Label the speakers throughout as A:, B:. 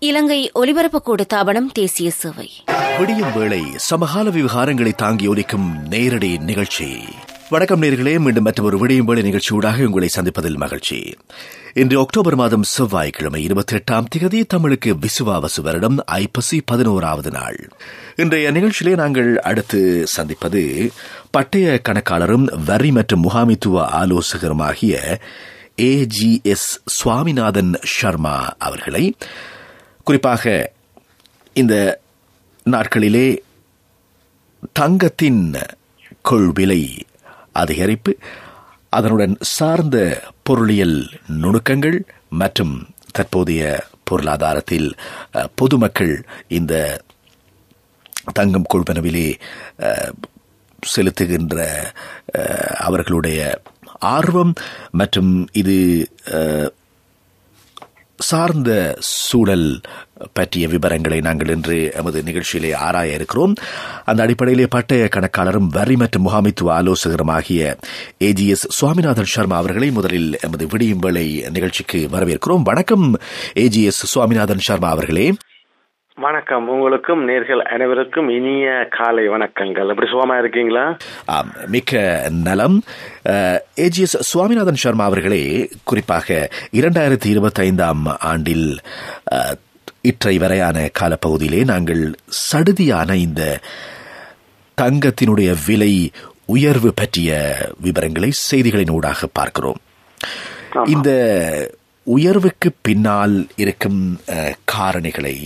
A: இலங்கை ஒலிபரப்பு கூடத்தாபனம் தேசிய சேவை.
B: விடியும் வேளை சமகால விவகாரங்களை தாங்கி ஒலிக்கும் நேரடி நிகழ்ச்சி. வணக்கம் நேர்களே, மீண்டும் மற்றொரு விடியும் வேளை நிகழ்ச்சியூடாக உங்களை சந்திப்பதில் மகிழ்ச்சி. இன்று அக்டோபர் மாதம் செவ்வாய்க்கிழமை 28ஆம் தேதி, தமிழுக்கு விசுவாவசு வருடம் ஐப்பசி 11வது நாள். இன்றைய நிகழ்ச்சியிலே நாங்கள் அடுத்து சந்திப்பது பட்டய கணக்காளரும் வரி மற்றும் முகாமித்துவ ஆலோசகருமாகிய AGS சுவாமிநாதன் சர்மா அவர்களை. குறிப்பாக இந்த நாட்களிலே தங்கத்தின் கொள்விலை அதிகரிப்பு, அதனுடன் சார்ந்த பொருளியல் நுணுக்கங்கள் மற்றும் தற்போதைய பொருளாதாரத்தில் பொதுமக்கள் இந்த தங்கம் கொள்வனவிலே செலுத்துகின்ற அவர்களுடைய ஆர்வம் மற்றும் இது சார்ந்த சூழல் பற்றிய விவரங்களை நாங்கள் இன்று எமது நிகழ்ச்சியிலே ஆராய இருக்கிறோம். அந்த அடிப்படையிலே பட்டய கணக்காளரும் வரி மற்றும் முகாமித்துவ ஆலோசகருமாகிய AGS சுவாமிநாதன் சர்மா அவர்களை முதலில் எமது விடியும் வேளை நிகழ்ச்சிக்கு வரவேற்கிறோம். வணக்கம் AGS சுவாமிநாதன் சர்மா அவர்களே.
C: வணக்கம். உங்களுக்கும் நேர்கள் அனைவருக்கும் இனிய காலை வணக்கங்கள். எப்படி சுகமா இருக்கீங்களா?
B: மிக்க நலம். AGS சுவாமிநாதன் சர்மா அவர்களே, குறிப்பாக 2025ஆம் ஆண்டில் இற்றை வரையான காலப்பகுதியிலே நாங்கள் சடுதியான இந்த தங்கத்தினுடைய விலை உயர்வு பற்றிய விவரங்களை செய்திகளின் ஊடாக பார்க்கிறோம். இந்த உயர்வுக்கு பின்னால் இருக்கும் காரணிகளை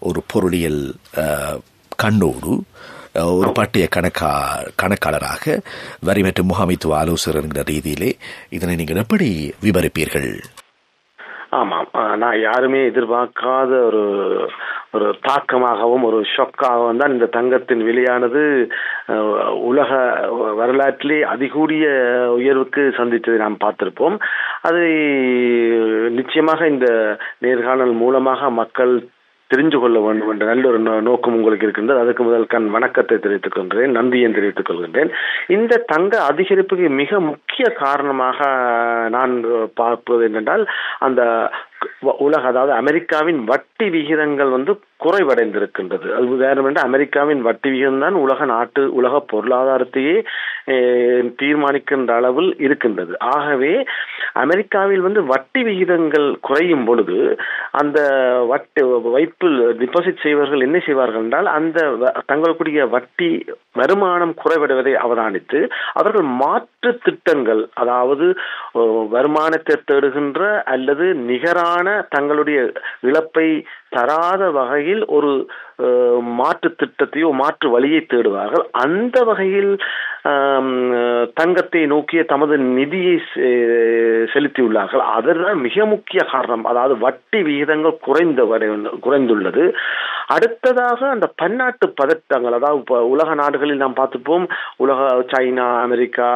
B: ஒரு பொருளியல் கண்ணோடு ஒரு பட்டய கணக்காளராக வரி மற்றும் முகாமித்துவ ஆலோசகர் என்கிற ரீதியிலே இதனை நீங்கள் எப்படி விவரிப்பீர்கள்?
C: ஆமாம், நான் யாருமே எதிர்பார்க்காத ஒரு தாக்கமாகவும் ஒரு ஷொக்காகவும் தான் இந்த தங்கத்தின் விலையானது உலக வரலாற்றிலே அதிகூடிய உயர்வுக்கு சந்தித்ததை நாம் பார்த்திருப்போம். அதை நிச்சயமாக இந்த நேர்காணல் மூலமாக மக்கள் தெரிந்து கொள்ள வேண்டும் என்ற நல்ல ஒரு நோக்கம் உங்களுக்கு இருக்கின்றது. அதுக்கு முதல் வணக்கத்தை தெரிவித்துக் கொள்கிறேன், நன்றியை தெரிவித்துக் கொள்கின்றேன். இந்த தங்க அதிகரிப்புக்கு மிக முக்கிய காரணமாக நான் பார்ப்பது என்னென்றால், அந்த உலக, அதாவது அமெரிக்காவின் வட்டி விகிதங்கள் குறைவடைந்திருக்கின்றது. அது வேறுமென்ற அமெரிக்காவின் வட்டி விகிதம் தான் உலக பொருளாதாரத்தையே தீர்மானிக்கின்ற அளவில் இருக்கின்றது. ஆகவே அமெரிக்காவில் வட்டி விகிதங்கள் குறையும் பொழுது அந்த வைப்பில் டிபாசிட் செய்வர்கள் என்ன செய்வார்கள் என்றால், அந்த தங்களுடைய வட்டி வருமானம் குறைவடைவதை அவதானித்து அவர்கள் மாற்று திட்டங்கள், அதாவது வருமானத்தை தேடுகின்ற அல்லது நிகரான தங்களுடைய இழப்பை தராத வகையில் ஒரு மாற்று திட்டத்தையோ மாற்று வழியை தேடுவார்கள். அந்த வகையில் தங்கத்தை நோக்கிய தமது நிதியை செலுத்தியுள்ளார்கள். அதுதான் மிக முக்கிய காரணம். அதாவது வட்டி விகிதங்கள் குறைந்துள்ளது. அடுத்ததாக அந்த பன்னாட்டு பதட்டங்கள், அதாவது உலக நாடுகளில் நாம் பார்த்துப்போம், சைனா, அமெரிக்கா,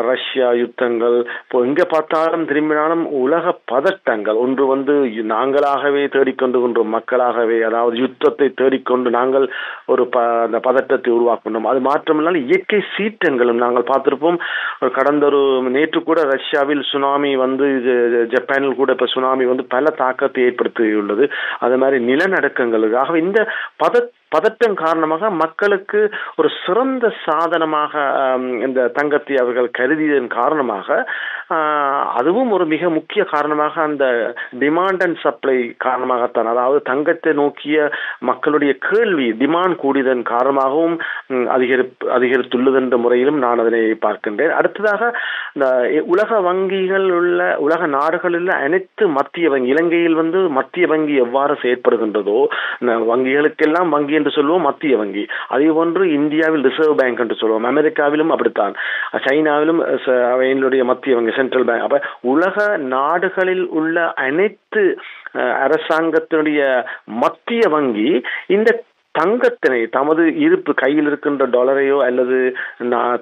C: ரஷ்யா யுத்தங்கள், இப்போ எங்க பார்த்தாலும் திரும்பினாலும் உலக பதட்டங்கள். ஒன்று நாங்களாகவே தேடிக்கொண்டுகின்றோம், மக்களாகவே, அதாவது யுத்தத்தை தேடிக்கொண்டு நாங்கள் ஒரு அந்த பதட்டத்தை உருவாக்கணும். அது மாற்றமில்லாமல் இயற்கை சீற்றங்களும் நாங்கள் பார்த்திருப்போம். நேற்று கூட ரஷ்யாவில் சுனாமி ஜப்பானில் கூட இப்ப சுனாமி பல தாக்கத்தை ஏற்படுத்தியுள்ளது. அது மாதிரி நிலநடுக்கங்களுக்காக இந்த பதட்டம் காரணமாக மக்களுக்கு ஒரு சிறந்த சாதனமாக இந்த தங்கத்தை அவர்கள் கருதியதன் காரணமாக, அதுவும் ஒரு மிக முக்கிய காரணமாக அந்த டிமாண்ட் அண்ட் சப்ளை காரணமாகத்தான், அதாவது தங்கத்தை நோக்கிய மக்களுடைய கேள்வி டிமாண்ட் கூடியதன் காரணமாகவும் அதிகரித்துள்ளது என்ற முறையிலும் நான் அதனை பார்க்கின்றேன். அடுத்ததாக இந்த உலக வங்கிகள் உலக நாடுகளில் அனைத்து மத்திய வங்கி, இலங்கையில் மத்திய வங்கி எவ்வாறு செயற்படுகின்றதோ, வங்கிகளுக்கெல்லாம் வங்கி என்று சொல்லுவோம் மத்திய வங்கி, அதே போன்று இந்தியாவில் ரிசர்வ் பேங்க் என்று சொல்லுவோம், அமெரிக்காவிலும் அப்படித்தான், சைனாவிலும் அவையினுடைய மத்திய வங்கி சென்ட்ரல் பேங்க். அப்ப உலக நாடுகளில் உள்ள அனைத்து அரசாங்கத்தினுடைய மத்திய வங்கி இந்த தங்கத்தினை தமது இருப்பு கையில் இருக்கின்ற டாலரையோ அல்லது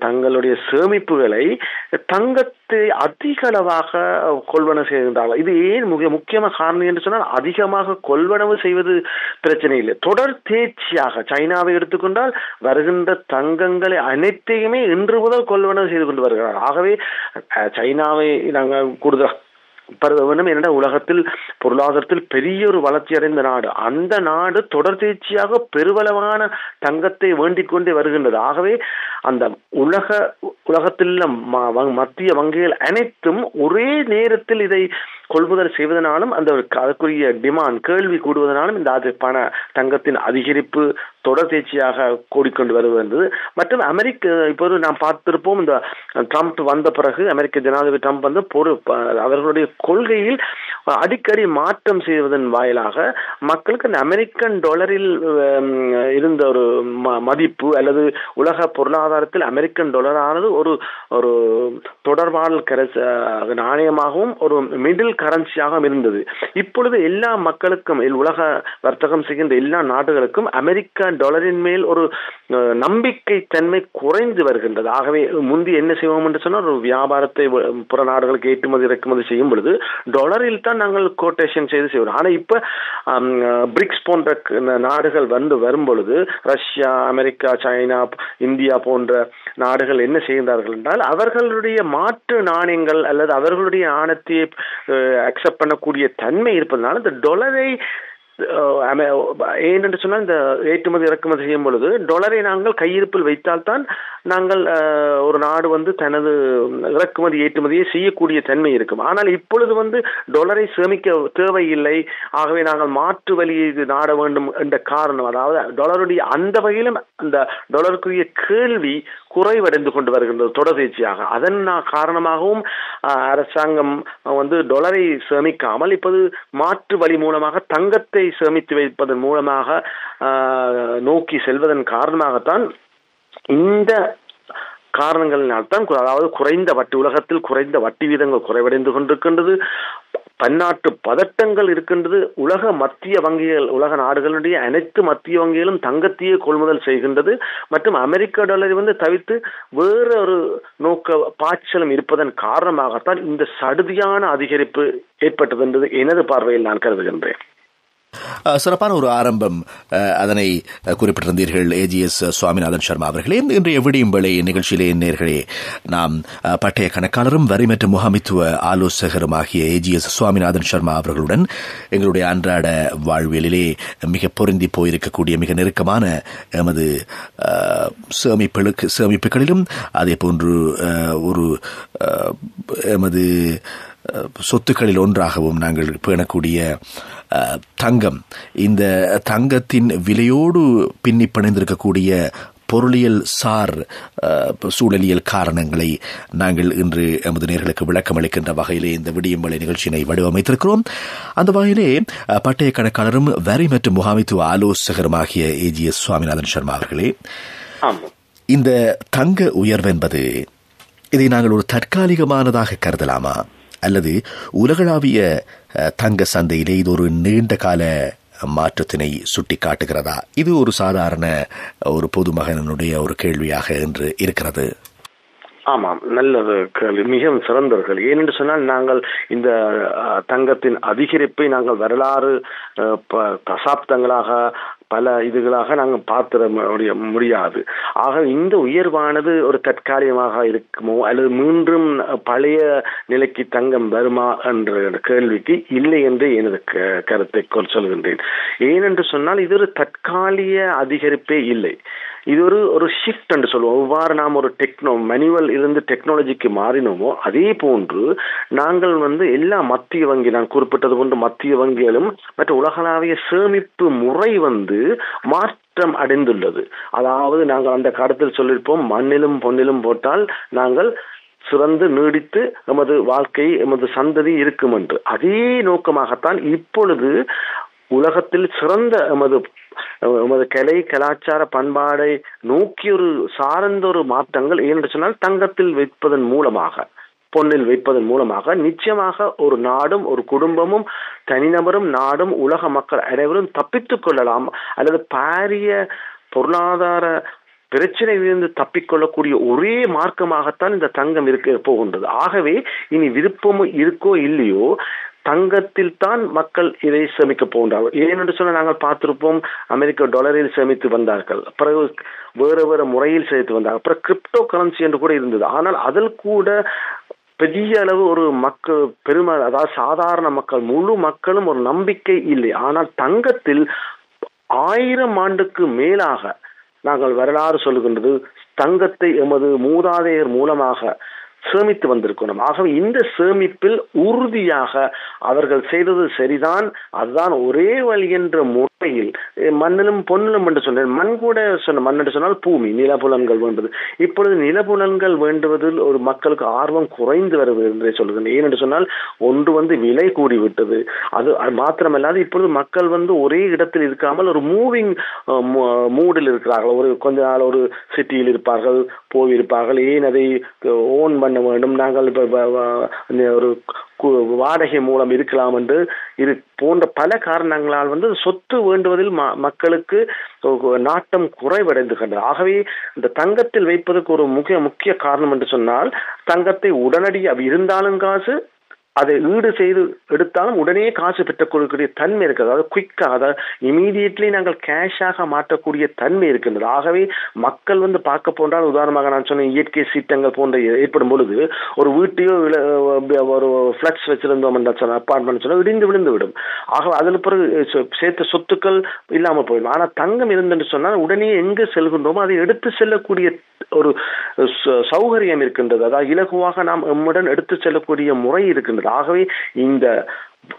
C: தங்களுடைய சேமிப்புகளை தங்கத்தை அதிக அளவாக கொள்வனவு செய்கின்றார்கள். இது ஏன் மிக முக்கியமான காரணம் என்று சொன்னால், அதிகமாக கொள்வனவு செய்வது பிரச்சனை இல்லை, தொடர் தேர்ச்சியாக சைனாவை எடுத்துக்கொண்டால் வருகின்ற தங்கங்களை அனைத்தையுமே இன்று முதல் கொள்வனவு செய்து கொண்டு வருகிறார். ஆகவே சைனாவை நாங்கள் கூடுதல் என்ற உலகத்தில் பொருளாதாரத்தில் பெரிய ஒரு வளர்ச்சி அடைந்த நாடு. அந்த நாடு தொடர்ச்சியாக பெருவளவான தங்கத்தை வேண்டிக் கொண்டே வருகின்றது. ஆகவே அந்த உலகத்தில் மத்திய வங்கிகள் அனைத்தும் ஒரே நேரத்தில் இதை கொள்முதல் செய்வதனாலும் அதற்குரிய டிமாண்ட் கேள்வி கூடுவதனாலும் இந்த தங்கத்தின் அதிகரிப்பு தொடர்ச்சியாக கூடிக்கொண்டு வருவது. மற்றும் இப்போது நாம் பார்த்திருப்போம், இந்த ட்ரம்ப் வந்த பிறகு அமெரிக்க ஜனாதிபதி ட்ரம்ப் வந்து அவர்களுடைய கொள்கையில் அடிக்கடி மாற்றம் செய்வதன் வாயிலாக மக்களுக்கு அந்த அமெரிக்கன் டாலரில் இருந்த ஒரு மதிப்பு அல்லது உலக பொருளாதாரத்தில் அமெரிக்கன் டாலரானது ஒரு தொடர்பாடல் நாணயமாகவும் ஒரு மிடில் கரன்சியாகவும் இருந்தது. இப்பொழுது எல்லா மக்களுக்கும், உலக வர்த்தகம் செய்கின்ற எல்லா நாடுகளுக்கும் அமெரிக்க டாலரின் மேல் ஒரு நம்பிக்கை தன்மை குறைந்து வருகின்றது. ஆகவே முந்தி என்ன செய்வோம் என்று சொன்னால், ஒரு வியாபாரத்தை புற நாடுகளுக்கு ஏற்றுமதி இறக்குமதி செய்யும் பொழுது டாலரில் தான் நாங்கள் கோட்டேஷன் செய்வோம். ஆனால் இப்ப பிரிக்ஸ் போன்ற நாடுகள் வரும் பொழுது ரஷ்யா, அமெரிக்கா, சைனா, இந்தியா போன்ற நாடுகள் என்ன செய்கின்றார்கள் என்றால், அவர்களுடைய மாற்று நாணயங்கள் அல்லது அவர்களுடைய நாணயத்தை அக்செப்ட் பண்ணக்கூடிய தன்மை இருப்பதனால இந்த டாலரை ஏனென்று சொன்னால், இந்த ஏற்றுமதி இறக்குமதி செய்யும் பொழுது டாலரை நாங்கள் கையிருப்பில் வைத்தால்தான் நாங்கள் ஒரு நாடு வந்து தனது இறக்குமதி ஏற்றுமதியை செய்யக்கூடிய தன்மை இருக்கும். ஆனால் இப்பொழுது டாலரை சேமிக்க தேவையில்லை, ஆகவே நாங்கள் மாற்று வழியை நாட வேண்டும் என்ற காரணம், அதாவது டாலருடைய அந்த வகையிலும் அந்த டாலருக்குரிய கேள்வி குறைவடைந்து கொண்டு வருகின்றது தொடர்ச்சியாக. அதன் காரணமாகவும் அரசாங்கம் டாலரை சேமிக்காமல் இப்போது மாற்று வழி மூலமாக தங்கத்தை சேமித்து வைப்பதன் மூலமாக நோக்கி செல்வதன் காரணமாகத்தான், இந்த காரணங்களினால்தான், அதாவது குறைந்த வட்டி, உலகத்தில் குறைந்த வட்டி வீதங்கள் குறைவடைந்து கொண்டிருக்கின்றது, பன்னாட்டு பதட்டங்கள் இருக்கின்றது. உலக மத்திய வங்கிகள், உலக நாடுகளுடைய அனைத்து மத்திய வங்கிகளும் தங்கத்தையே கொள்முதல் செய்கின்றது. மற்றும் அமெரிக்க டாலரை தவிர்த்து வேற ஒரு நோக்க பாய்ச்சலும் இருப்பதன் காரணமாகத்தான் இந்த சடுதியான அதிகரிப்பு ஏற்பட்டது என்பது எனது பார்வையில் நான் கருதுகின்றேன்.
B: சிறப்பான ஒரு ஆரம்பம் அதனை குறிப்பிட்டிருந்தீர்கள் ஏஜிஎஸ் சுவாமிநாதன் சர்மா அவர்களே. இன்றைய விடியும் வேளை நிகழ்ச்சியிலே நேர்களே நாம் பட்டய கணக்காளரும் வரி மற்றும் முகாமித்துவ ஆலோசகரும் ஆகிய ஏஜிஎஸ் சுவாமிநாதன் சர்மா அவர்களுடன் எங்களுடைய அன்றாட வாழ்வியலிலே மிக பொருந்தி போயிருக்கக்கூடிய மிக நெருக்கமான எமது சேமிப்புகளிலும் அதே போன்று ஒரு எமது சொத்துக்களில் ஒன்றாகவும் நாங்கள் பேணக்கூடிய தங்கம், இந்த தங்கத்தின் விலையோடு பின்னி பிணைந்திருக்கக்கூடிய பொருளியல் சார் சூழலியல் காரணங்களை நாங்கள் இன்று எமது நேர்களுக்கு விளக்கம் அளிக்கின்ற வகையிலே இந்த விடியம்பளை நிகழ்ச்சியினை வடிவமைத்திருக்கிறோம். அந்த வகையிலே பட்டய கணக்காளரும் வரி மற்றும் முகாமித்துவ ஆலோசகருமாகிய ஏஜிஎஸ் சுவாமிநாதன் சர்மா அவர்களே, இந்த தங்க உயர்வு என்பது, இதை நாங்கள் ஒரு தற்காலிகமானதாக கருதலாமா அல்லது உலகளாவிய தங்க சந்தையிலே இது ஒரு நீண்ட கால மாற்றத்தினை சுட்டி காட்டுகிறதா? இது ஒரு சாதாரண ஒரு பொதுமகனுடைய ஒரு கேள்வியாக என்று இருக்கிறது.
C: ஆமாம், நல்லது கேள்வி, மிகவும் சிறந்தவர்கள். ஏனென்று சொன்னால், நாங்கள் இந்த தங்கத்தின் அதிகரிப்பை நாங்கள் வரலாறு தசாப்தங்களாக பல இதுகளாக நாங்கள் பார்த்திட முடியாது. ஆக இந்த உயர்வானது ஒரு தற்காலிகமாக இருக்குமோ அல்லது மீண்டும் பழைய நிலைக்கு தங்கம் வருமா என்ற கேள்விக்கு இல்லை என்று எனது கருத்தை சொல்கின்றேன். ஏனென்று சொன்னால், இது ஒரு தற்காலிக அதிகரிப்பே இல்லை, இது ஒரு ஷிஃப்ட் என்று சொல்லுவோம். எவ்வாறு நாம் ஒரு மேனுவல் இருந்து டெக்னாலஜிக்கு மாறினோமோ அதே போன்று நாங்கள் எல்லா மத்திய வங்கி, நான் குறிப்பிட்டது போன்று மத்திய வங்கிகளும் மற்ற உலகளாவிய சேமிப்பு முறை மாற்றம் அடைந்துள்ளது. அதாவது நாங்கள் அந்த காலத்தில் சொல்லியிருப்போம், மண்ணிலும் பொன்னிலும் போட்டால் நாங்கள் சிறந்து நீடித்து எமது வாழ்க்கை, எமது சந்ததி இருக்கும் என்று. அதே நோக்கமாகத்தான் இப்பொழுது உலகத்தில் சிறந்த எமது கலை கலாச்சார பண்பாடை நோக்கி சார்ந்த ஒரு மாற்றங்கள் ஏனென்று சொன்னால், தங்கத்தில் வைப்பதன் மூலமாக, பொன்னில் வைப்பதன் மூலமாக நிச்சயமாக ஒரு நாடும் ஒரு குடும்பமும் தனிநபரும் நாடும் உலக மக்கள் அனைவரும் தப்பித்துக் கொள்ளலாம் அல்லது பாரிய பொருளாதார பிரச்சனையிலிருந்து தப்பிக்கொள்ளக்கூடிய ஒரே மார்க்கமாகத்தான் இந்த தங்கம் இருக்க போகின்றது. ஆகவே இனி விருப்பமும் இருக்கோ இல்லையோ தங்கத்தில் தான் மக்கள் இதை சேமிக்க போகின்றார்கள். ஏனென்று சொன்னால், நாங்கள் பார்த்திருப்போம், அமெரிக்க டாலரில் சேமித்து வந்தார்கள், பிறகு வேறு வேறு முறையில் சேமித்து வந்தார்கள், அப்புறம் கிரிப்டோ கரன்சி என்று கூட இருந்தது. ஆனால் அதில் கூட பெரிய அளவு ஒரு மக்கள் பெருமை, அதாவது சாதாரண மக்கள் முழு மக்களும் ஒரு நம்பிக்கை இல்லை. ஆனால் தங்கத்தில் 1000 ஆண்டுக்கு மேலாக நாங்கள் வரலாறு சொல்லுகின்றது, தங்கத்தை எமது மூதாதையர் மூலமாக சேமித்து வந்திருக்கணும். ஆகவே இந்த சேமிப்பில் உறுதியாக அவர்கள் செய்தது சரிதான், அதுதான் ஒரே வழி என்ற முறையில் மண்ணிலும் பொன்னிலும் என்று சொன்னேன். மண் கூட சொன்ன மண் என்று சொன்னால் பூமி, நிலப்புலன்கள் வேண்டது. இப்பொழுது நிலப்புலன்கள் வேண்டுவதில் ஒரு மக்களுக்கு ஆர்வம் குறைந்து வருவது என்றே சொல்லுகிறேன். ஏனென்று சொன்னால் ஒன்று விலை கூடிவிட்டது. அது மாத்திரமல்லாது இப்பொழுது மக்கள் ஒரே இடத்தில் இருக்காமல் ஒரு மூவிங் மூடில் இருக்கிறார்கள். ஒரு கொஞ்ச நாள் ஒரு சிட்டியில் இருப்பார்கள், போயிருப்பார்கள், ஏன் அதை ஓன் பண்ண வேண்டும், நாங்கள் ஒரு வாடகை மூலம் இருக்கலாம் என்று இது போன்ற பல காரணங்களால் சொத்து வேண்டுவதில் மக்களுக்கு நாட்டம் குறைவடைந்துகின்றது. ஆகவே இந்த தங்கத்தில் வைப்பதற்கு ஒரு முக்கிய காரணம் என்று சொன்னால், தங்கத்தை உடனடியாக இருந்தாலும் காசு, அதை ஈடு செய்து எடுத்தாலும் உடனே காசு பெற்றுக் கொடுக்கக்கூடிய தன்மை இருக்குது. அதாவது குயிக்காக, அதாவது இமீடியட்லி நாங்கள் கேஷாக மாற்றக்கூடிய தன்மை இருக்கின்றது. ஆகவே மக்கள் பார்க்க போன்றால், உதாரணமாக நான் சொன்ன இயற்கை சீற்றங்கள் போன்ற ஏற்படும் பொழுது ஒரு வீட்டையோ ஒரு ஃபிளக்ஸ் வச்சிருந்தோம் என்ற அப்பார்ட்மெண்ட் சொன்னால் இடிந்து விழுந்து விடும். ஆகவே அதில் பிறகு சேர்த்த சொத்துக்கள் இல்லாமல் போயிடும். ஆனால் தங்கம் இருந்தென்று சொன்னால் உடனே எங்கு செல்கின்றோமோ அதை எடுத்து செல்லக்கூடிய ஒரு சௌகரியம் இருக்கின்றது. அதாவது இலகுவாக நாம் எம்முடன் எடுத்து செல்லக்கூடிய முறை இருக்கின்றது. ஆகவே இந்த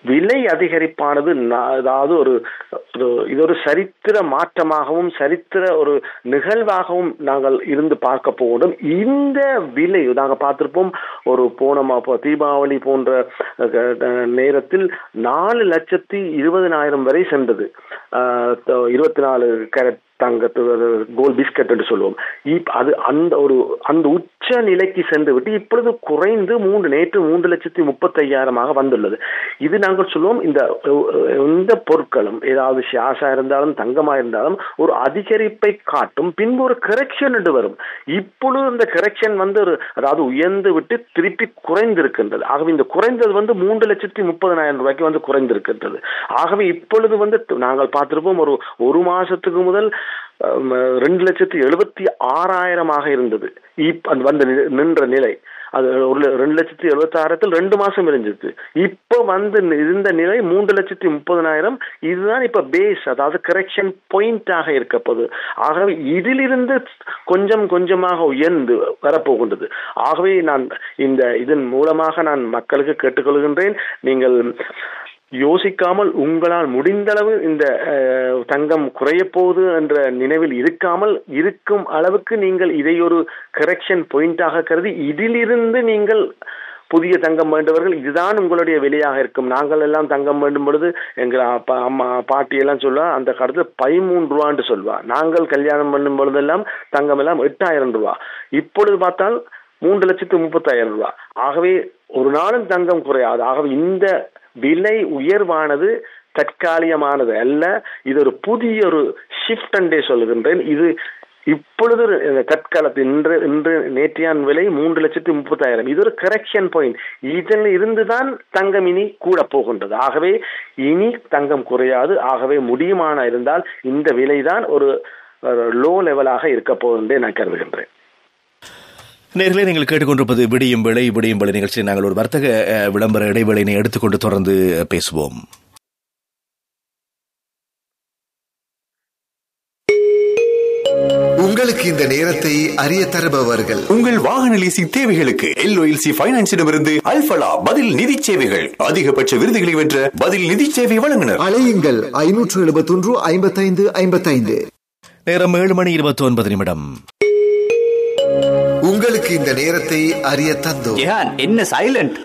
C: விலை அதிகரிப்பானது அதாவது இது ஒரு சரித்திர மாற்றமாகவும் சரித்திர ஒரு நிகழ்வாகவும் நாங்கள் இருந்து பார்க்க போகிறோம். இந்த விலை நாங்கள் பார்த்திருப்போம், ஒரு போன தீபாவளி போன்ற நேரத்தில் 4,20,000 வரை சென்றது. 24 கேரட் தங்கத்து கோல்ட் பிஸ்கட் என்று சொல்லுவோம். அது அந்த உச்ச நிலைக்கு சென்று விட்டு இப்பொழுது குறைந்து நேற்று 3,30,000 வந்துள்ளது. இது நாங்கள் சொல்லுவோம், இந்த பொருட்களும் ஏதாவது ஷாஷா இருந்தாலும் தங்கமா இருந்தாலும் ஒரு அதிகரிப்பை காட்டும், பின்பு ஒரு கரெக்ஷன் என்று வரும். இப்பொழுது இந்த கரெக்ஷன் அதாவது உயர்ந்து விட்டு திருப்பி குறைந்திருக்கின்றது. ஆகவே இந்த குறைந்தது 3,30,000 ரூபாய்க்கு குறைந்திருக்கின்றது. ஆகவே இப்பொழுது நாங்கள் பார்த்திருப்போம், ஒரு மாசத்துக்கு முதல் 2,76,000 இருந்தது. நின்ற நிலை அது 2,76,000 2 மாசம் இருந்துச்சு. இப்ப இருந்த நிலை 3,30,000. இதுதான் இப்ப பேஸ், அதாவது கரெக்ஷன் பாயிண்டாக இருக்க போகுது. ஆகவே இதிலிருந்து கொஞ்சம் கொஞ்சமாக உயர்ந்து வரப்போகின்றது. ஆகவே நான் இதன் மூலமாக நான் மக்களுக்கு கேட்டுக்கொள்கின்றேன், நீங்கள் யோசிக்காமல் உங்களால் முடிந்தளவு இந்த தங்கம் குறைய போகுது என்ற நினைவில் இருக்காமல் இருக்கும் அளவுக்கு நீங்கள் இதை ஒரு கரெக்ஷன் பாயிண்டாக கருதி இதிலிருந்து நீங்கள் புதிய தங்கம் வேண்டவர்கள் இதுதான் உங்களுடைய விலையாக இருக்கும். நாங்கள் எல்லாம் தங்கம் வேண்டும் பொழுது எங்கள் அம்மா பாட்டி எல்லாம் சொல்லுவா, அந்த காலத்தில் 13 ரூபான்னு சொல்வா. நாங்கள் கல்யாணம் பண்ணும் பொழுதெல்லாம் தங்கம் எல்லாம் 8,000 ரூபா. இப்பொழுது பார்த்தால் 3,30,000 ஆகவே ஒரு நாளும் தங்கம் குறையாது. ஆகவே இந்த விலை உயர்வானது தற்காலிகமானது அல்ல, இது ஒரு புதிய ஒரு ஷிஃப்ட் என்றே சொல்லுகின்றேன். இது இப்பொழுது தற்காலத்தில் இன்று நேற்றையான் விலை 3,30,000. இது ஒரு கரெக்ஷன் பாயிண்ட். இதில் இருந்துதான் தங்கம் இனி கூட போகின்றது. ஆகவே இனி தங்கம் குறையாது. ஆகவே முடியுமான இருந்தால் இந்த விலைதான் ஒரு லோ லெவலாக இருக்க போகின்றே நான் கருதுகின்றேன்.
B: நேர்களே, நீங்கள் கேட்டுக்கொண்டிருப்பது விடியும் வேளை நிகழ்ச்சியில் நாங்கள் ஒரு வர்த்தக விளம்பர இடைவேளையினை எடுத்துக்கொண்டு தொடர்ந்து பேசுவோம்.
D: உங்களுக்கு இந்த நேரத்தை அறிய தருபவர்கள்
E: உங்கள் வாகன லீசிங் தேவைகளுக்கு LOLC ஃபைனான்ஸிடமிருந்து அல்ஃபலா பதில் நிதி சேவைகள். அதிகபட்ச விருதுகளை வென்ற பதில் நிதி சேவை வழங்குனர்.
D: அலையுங்கள் 571-55-55.
B: நேரம் 7:29.
D: உங்களுக்கு இந்த நேரத்தை அறிய தந்தோம்.
E: என்ன சைலண்ட்?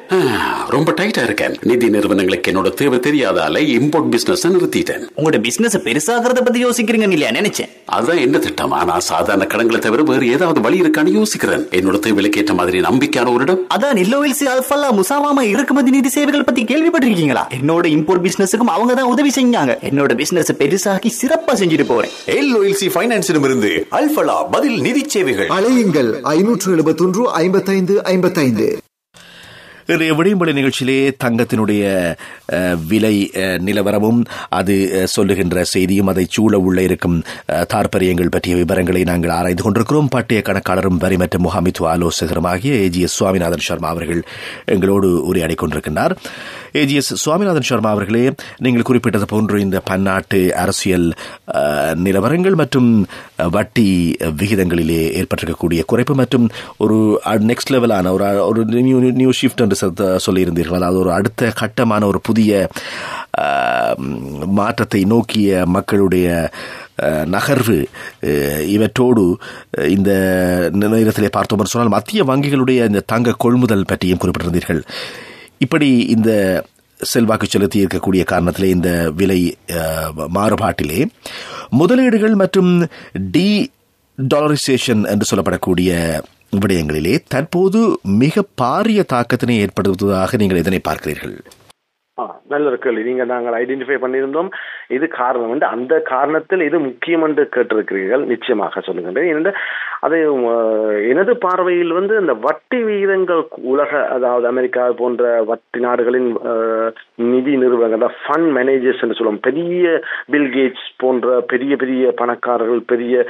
E: ரொம்ப டைட்டா இருக்கேன். நிதி நிறுவனங்களுக்கு என்னோட தேவை தெரியாதால இம்போர்ட் பிசினஸ் நிறுத்திட்டேன்.
F: உங்களோட பிசினஸ் பெருசாகிறத பத்தி யோசிக்கிறீங்க இல்லையா? நினைச்சேன்
E: அதான் என்ன திட்டம். ஆனா சாதாரண கடன்களை தவிர வேறு ஏதாவது வழி இருக்கான்னு யோசிக்கிறேன். என்னோட தேவைக்கு ஏற்ற மாதிரி நம்பிக்கையான ஒரு இடம்
F: அதான் LOLC அல்ஃபலா முசாவாமா இறக்குமதி நிதி சேவைகள் பத்தி கேள்விப்பட்டிருக்கீங்களா? என்னோட இம்போர்ட் பிசினஸுக்கும் அவங்க தான் உதவி செஞ்சாங்க. என்னோட பிசினஸ் பெருசாக்கி சிறப்பா செஞ்சுட்டு போறேன்.
E: LOLC ஃபைனான்ஸிடமிருந்து அல்ஃபலா பதில் நிதி சேவைகள்.
D: அலையுங்கள் 571-55-55.
B: இன்றைய விடியும்பொழி நிகழ்ச்சியிலே தங்கத்தினுடைய விலை நிலவரமும் அது சொல்லுகின்ற செய்தியும் அதை சூழ உள்ள இருக்கும் தாற்பயங்கள் பற்றிய விவரங்களை நாங்கள் ஆராய்ந்து கொண்டிருக்கிறோம். பட்டய கணக்காளரும் வரி மற்றும் முகாமித்துவ ஆலோசகருமாகிய AGS சுவாமிநாதன் சர்மா அவர்கள் எங்களோடு உரையாடி கொண்டிருக்கின்றார். AGS சுவாமிநாதன் சர்மா அவர்களே, நீங்கள் குறிப்பிட்டது போன்று இந்த பன்னாட்டு அரசியல் நிலவரங்கள் மற்றும் வட்டி விகிதங்களிலே ஏற்பட்டிருக்கக்கூடிய குறைப்பு மற்றும் ஒரு நெக்ஸ்ட் லெவலான ஒரு நியூ ஷிஃப்ட் என்று சொல்லியிருந்தீர்கள். அதாவது ஒரு அடுத்த கட்டமான ஒரு புதிய மாற்றத்தை நோக்கிய மக்களுடைய நகர்வு, இவற்றோடு இந்த நேரத்திலே பார்த்தோம் சொன்னால் மத்திய வங்கிகளுடைய இந்த தங்க கொள்முதல் பற்றியும் குறிப்பிட்டிருந்தீர்கள். இப்படி இந்த செல்வாக்கு செலுத்தி இருக்கக்கூடிய காரணத்திலே இந்த விலை மாறுபாட்டிலே முதலீடுகள் மற்றும் டாலரைசேஷன் என்று சொல்லப்படக்கூடிய விடயங்களிலே தற்போது மிக பாரிய தாக்கத்தினை ஏற்படுத்துவதாக நீங்கள் இதனை பார்க்கிறீர்கள்?
C: நல்ல ஒரு கேள்வி. நாங்கள் ஐடென்டிஃபை பண்ணியிருந்தோம். இது காரணம் வந்து அந்த காரணத்தில் இது முக்கியம் என்று கேட்டிருக்கிறீர்கள். நிச்சயமாக சொல்லுகின்றேன். ஏனென்றால் அது எனது பார்வையில் வந்து இந்த வட்டி விகிதங்கள் உலக, அதாவது அமெரிக்கா போன்ற வட்டி நாடுகளின் நிதி நிறுவனங்கள், ஃபண்ட் மேனேஜர்ஸ் என்று சொல்லுவோம், பெரிய பில்கேட்ஸ் போன்ற பெரிய பெரிய பணக்காரர்கள், பெரிய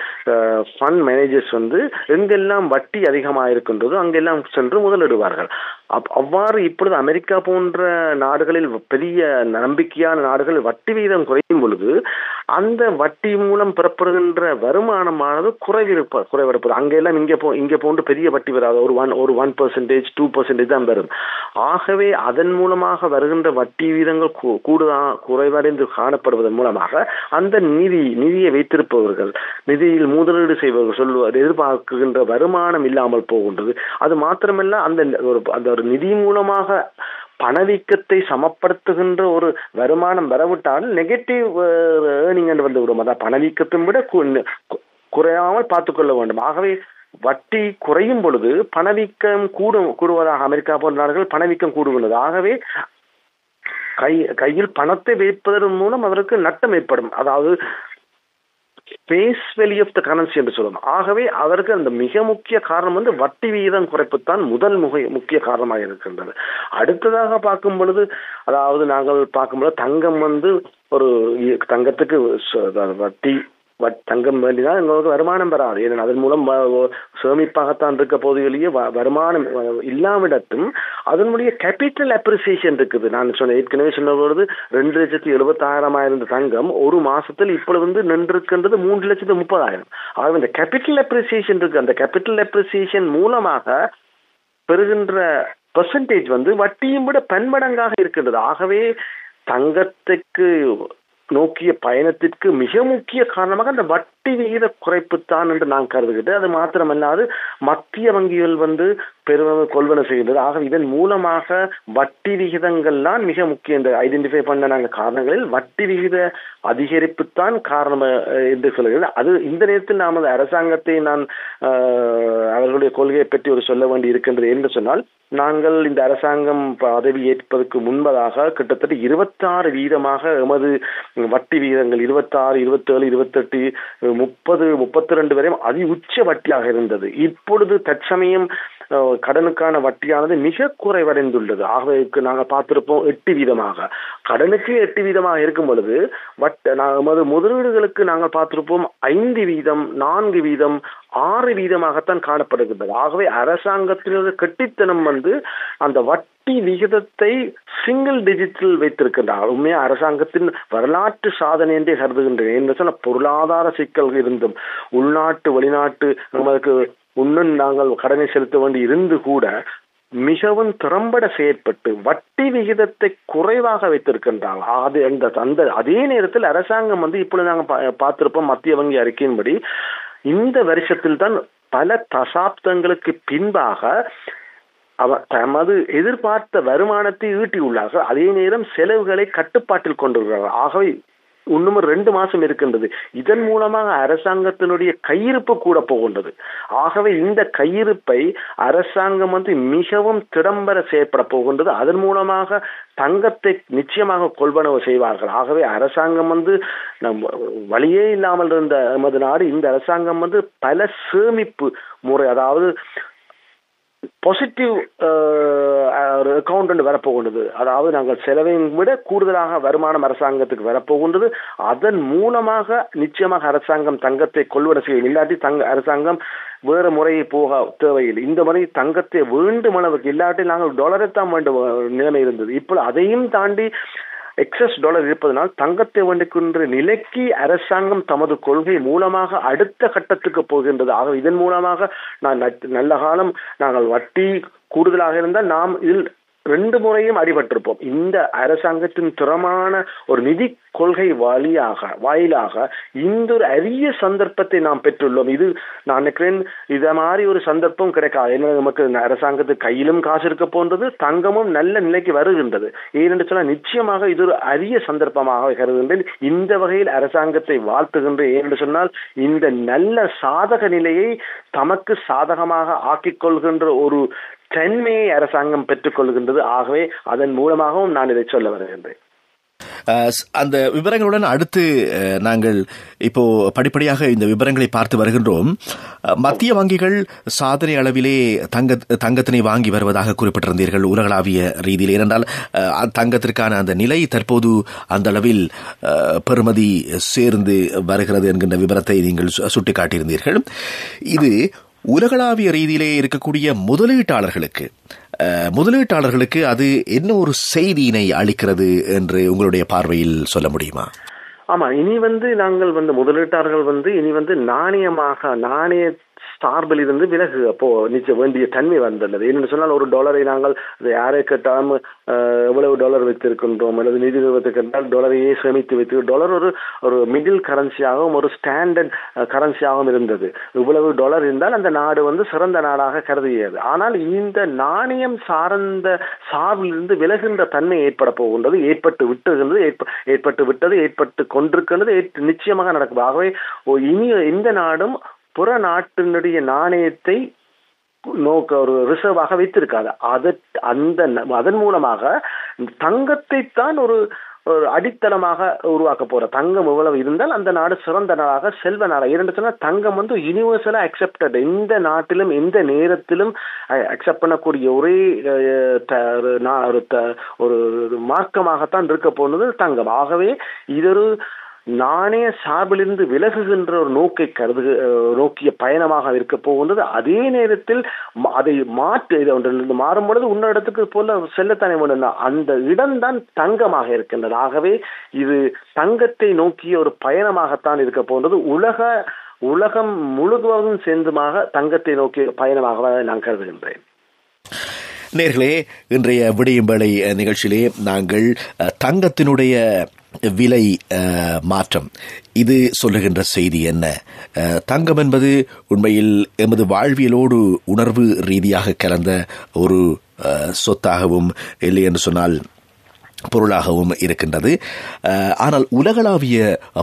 C: ஃபண்ட் மேனேஜர்ஸ் வந்து எங்கெல்லாம் வட்டி அதிகமாக இருக்கின்றதோ அங்கெல்லாம் சென்று முதலிடுவார்கள். அவ்வாறு இப்பொழுது அமெரிக்கா போன்ற நாடுகளில் பெரிய நம்பிக்கையான நாடுகளில் வட்டி விகிதம் குறையும் பொழுது அந்த வட்டி மூலம் பெறப்படுகின்ற வருமானமானது குறைவெடுப்பது. அங்கெல்லாம் இங்கே போன்று பெரிய வட்டி வராது. ஒரு 1%, 2% தான் வரும். ஆகவே அதன் மூலமாக வருகின்ற வட்டி வீதங்கள் குறைவடைந்து காணப்படுவதன் மூலமாக அந்த நிதியை வைத்திருப்பவர்கள், நிதியில் முதலீடு செய்பவர்கள் சொல்லுவது எதிர்பார்க்கின்ற வருமானம் இல்லாமல் போகின்றது. அது மாத்திரமல்ல, அந்த ஒரு நிதி மூலமாக பணவீக்கத்தை சமப்படுத்துகின்ற ஒரு வருமானம் வரவிட்டால் நெகட்டிவ் ஏர்னிங் என்று வந்து விடும். அதான் பணவீக்கத்தை விட குறையாமல் பார்த்துக்கொள்ள வேண்டும். ஆகவே வட்டி குறையும் பொழுது பணவீக்கம் கூடுவதாக அமெரிக்கா போன்ற நாடுகள் பணவீக்கம் கூடுகிறது. ஆகவே கையில் பணத்தை வைப்பதன் மூலம் அதற்கு நட்டம் ஏற்படும். அதாவது face value of the currency என்று சொல்லணும். ஆகவே அதற்கு அந்த மிக முக்கிய காரணம் வந்து வட்டி விகிதம் குறைப்புத்தான் முதல் முக்கிய காரணமாக இருக்கின்றது. அடுத்ததாக பார்க்கும் பொழுது, அதாவது நாங்கள் பார்க்கும் பொழுது தங்கம் வந்து ஒரு தங்கத்துக்கு வட்டி தங்கம் வேண்டினால் எங்களுக்கு வருமானம் பெறாது. ஏன்னா அதன் மூலம் சேமிப்பாகத்தான் இருக்க போதிலேயே வருமானம் இல்லாவிடத்தும் அதனுடைய கேபிட்டல் அப்ரிசியேஷன் இருக்குது. நான் ஏற்கனவே சொன்ன பொழுது 2,76,000 இருந்த தங்கம் ஒரு மாசத்தில் இப்பொழுது வந்து நின்றிருக்கின்றது 3,30,000. ஆகவே இந்த கேபிட்டல் அப்ரிசியேஷன் இருக்கு. அந்த கேபிட்டல் அப்ரிசியேஷன் மூலமாக பெறுகின்ற பெர்சன்டேஜ் வந்து வட்டியும் விட பன்மடங்காக இருக்கின்றது. ஆகவே தங்கத்துக்கு நோக்கிய பயணத்திற்கு மிக முக்கிய காரணமாக அந்த வட்டி விகித குறைப்பு தான் என்று நான் கருதுகிறேன். அது மாத்திரமல்லாது மத்திய வங்கிகள் வந்து கொள்வன செய்கின்றது. ஆக இதன் மூலமாக வட்டி விகிதங்கள்லாம் மிக முக்கிய இந்த ஐடென்டிஃபை பண்ண நாங்கள் காரணங்களில் வட்டி விகித அதிகரிப்பு தான் காரணம் என்று சொல்கிறேன். அது இந்த நேரத்தில் நாம் அரசாங்கத்தை நான் அவர்களுடைய கொள்கையை பற்றி ஒரு சொல்ல வேண்டி இருக்கின்றது என்று சொன்னால், நாங்கள் இந்த அரசாங்கம் பதவி ஏற்பதற்கு முன்பதாக கிட்டத்தட்ட 26% எமது வட்டி விகிதங்கள் 26, 27, 28, 30, 32 வரையும் அதி உச்ச வட்டியாக இருந்தது. இப்பொழுது தற்சமயம் கடனுக்கான வட்டியானது மிக குறைவடைந்துள்ளது. ஆகவே நாங்கள் பார்த்திருப்போம் 8%. கடனுக்கு 8% இருக்கும் பொழுது நமது முதலீடுகளுக்கு நாங்கள் பார்த்திருப்போம் 5%, 4%, 6%, காணப்படுகின்றது. ஆகவே அரசாங்கத்தினது கெட்டித்தனம் வந்து அந்த வட்டி விகிதத்தை சிங்கிள் டிஜிட்டில் வைத்திருக்கின்றார். உண்மையா அரசாங்கத்தின் வரலாற்று சாதனை என்றே கருதுகின்றேன். என்று சொன்ன பொருளாதார சிக்கல் இருந்தும் உள்நாட்டு வெளிநாட்டு நமக்கு இன்னும் நாங்கள் கடனை செலுத்த வேண்டி இருந்து கூட மிகவும் திறம்பட செயற்பட்டு வட்டி விகிதத்தை குறைவாக வைத்திருக்கின்றார்கள். அதே நேரத்தில் அரசாங்கம் வந்து இப்பொழுது நாங்கள் பார்த்திருப்போம் மத்திய வங்கி அறிக்கையின்படி இந்த வருஷத்தில் தான் பல தசாப்தங்களுக்கு பின்பாக தமது எதிர்பார்த்த வருமானத்தை ஈட்டியுள்ளார்கள். அதே நேரம் செலவுகளை கட்டுப்பாட்டில் கொண்டிருக்கிறார்கள். ஆகவே இன்னும் 2 மாசம் இருக்கின்றது. இதன் மூலமாக அரசாங்கத்தினுடைய கையிருப்பு கூட போகின்றது. ஆகவே இந்த கையிருப்பை அரசாங்கம் வந்து மிகவும் திறம்பட செயற்பட போகின்றது. அதன் மூலமாக தங்கத்தை நிச்சயமாக கொள்வனவு செய்வார்கள். ஆகவே அரசாங்கம் வந்து வழியே இல்லாமல் இருந்த நமது நாடு, இந்த அரசாங்கம் வந்து பல சேமிப்பு முறை, அதாவது பாசிட்டிவ் அக்கௌண்ட் வரப்போகின்றது. அதாவது நாங்கள் செலவையும் விட கூடுதலாக வருமானம் அரசாங்கத்துக்கு வரப்போகின்றது. அதன் மூலமாக நிச்சயமாக அரசாங்கம் தங்கத்தை கொள்வன செய்யும். இல்லாட்டி அரசாங்கம் வேறு முறையை போக தேவையில்லை. இந்த முறை தங்கத்தை வேண்டும் அளவுக்கு, இல்லாட்டி நாங்கள் டாலரைத்தான் வேண்டும் நிலைமை இருந்தது. இப்போ அதையும் தாண்டி எக்ஸஸ் டாலர் இருப்பதனால் தங்கத்தை வேண்டுகின்ற நிலைக்கு அரசாங்கம் தமது கொள்கை மூலமாக அடுத்த கட்டத்துக்கு போகின்றது. ஆக இதன் மூலமாக நல்ல காலம் நாங்கள் வட்டி கூடுதலாக இருந்தால் நாம் இதில் 2 முறையும் அடிபட்டிருப்போம். இந்த அரசாங்கத்தின் திறமான ஒரு நிதி கொள்கை வாயிலாக இந்த ஒரு அரிய சந்தர்ப்பத்தை நாம் பெற்றுள்ளோம். இது நான் நினைக்கிறேன் இத மாதிரி ஒரு சந்தர்ப்பம் கிடைக்காது. ஏன்னா நமக்கு அரசாங்கத்துக்கு கையிலும் காசு இருக்க போன்றது, தங்கமும் நல்ல நிலைக்கு வருகின்றது. ஏனென்று சொன்னால் நிச்சயமாக இது ஒரு அரிய சந்தர்ப்பமாக கருதுகின்றேன். இந்த வகையில் அரசாங்கத்தை வாழ்த்துகின்றேன். ஏனென்று சொன்னால் இந்த நல்ல சாதக நிலையை தமக்கு சாதகமாக ஆக்கிக் கொள்கின்ற ஒரு தன்மையை அரசாங்கம் பெற்றுக் கொள்கின்றது. ஆகவே அதன் மூலமாகவும் நான் இதை சொல்ல வருகின்றேன்.
B: அந்த விவரங்களுடன் அடுத்து நாங்கள் இப்போ படிப்படியாக இந்த விவரங்களை பார்த்து வருகின்றோம். மத்திய வங்கிகள் சாதனை அளவிலே தங்கத்தினை வாங்கி வருவதாக குறிப்பிட்டிருந்தீர்கள் உலகளாவிய ரீதியில். ஏனென்றால் தங்கத்திற்கான அந்த நிலை தற்போது அந்த அளவில் பெறுமதி சேர்ந்து வருகிறது என்கின்ற விவரத்தை நீங்கள் சுட்டிக்காட்டியிருந்தீர்கள். இது உலகளாவிய ரீதியிலே இருக்கக்கூடிய முதலீட்டாளர்களுக்கு அது என்ன ஒரு செய்தியினை அளிக்கிறது என்று உங்களுடைய பார்வையில் சொல்ல முடியுமா?
C: ஆமா, இனி நாங்கள் முதலீட்டாளர்கள் இனி நாணய சார்பில் இருந்து விலகு அப்போ நிச்சய வேண்டிய தன்மை வந்துள்ளது. என்னென்னு சொன்னால் ஒரு டாலரை நாங்கள் யாரை கேட்டாலும் எவ்வளவு டாலர் வைத்திருக்கின்றோம் அல்லது நிதி நிறுவனத்துக்கு கேட்டால் டாலரையே சேமித்து வைத்து டாலர் ஒரு மிடில் கரன்சியாகவும் ஒரு ஸ்டாண்டர்ட் கரன்சியாகவும் இருந்தது. இவ்வளவு டாலர் இருந்தால் அந்த நாடு சிறந்த நாடாக கருதியது. ஆனால் இந்த நாணயம் சார்பிலிருந்து விலகின்ற தன்மை ஏற்பட போகின்றது, ஏற்பட்டு கொண்டிருக்கின்றது, நிச்சயமாக நடக்கும். ஆகவே இனி இந்த நாடும் புற நாட்டினுடைய நாணயத்தை ஒரு ரிசர்வாக வைத்திருக்காது. அதன் மூலமாக தங்கத்தை தான் ஒரு அடித்தளமாக உருவாக்க போற. தங்கம் எவ்வளவு இருந்தால் அந்த நாடு சிறந்த நாடாக செல்வ நாடாக. இரண்டு சொன்னா தங்கம் யூனிவர்சலா அக்செப்டட், எந்த நாட்டிலும் எந்த நேரத்திலும் அக்செப்ட் பண்ணக்கூடிய ஒரே ஒரு மார்க்கமாகத்தான் இருக்க போனது தங்கம். ஆகவே இது நாணய சார்பிலிருந்து விலகுகின்ற ஒரு நோக்கிய பயணமாக இருக்க போகின்றது. அதே நேரத்தில் அதை மாறும் பொழுது இன்னொரு இடத்துக்கு போல செல்லத்தானே வேண்டும், அந்த இடம்தான் தங்கமாக இருக்கின்றது. ஆகவே இது தங்கத்தை நோக்கிய ஒரு பயணமாகத்தான் இருக்க போகின்றது. உலகம் முழுவதும் சேர்ந்துமாக தங்கத்தை நோக்கிய பயணமாக நான் கருதுகின்றேன்.
B: நேர்களே, இன்றைய விடியும் வேளை நிகழ்ச்சியிலே நாங்கள் தங்கத்தினுடைய விலை மாற்றம் இது சொல்லுகின்ற செய்தி என்ன? தங்கம் என்பது உண்மையில் எமது வாழ்வியலோடு உணர்வு ரீதியாக கலந்த ஒரு சொத்தாகவும் இல்லை என்று சொன்னால் பொருளாகவும் இருக்கின்றது. ஆனால் உலகளாவிய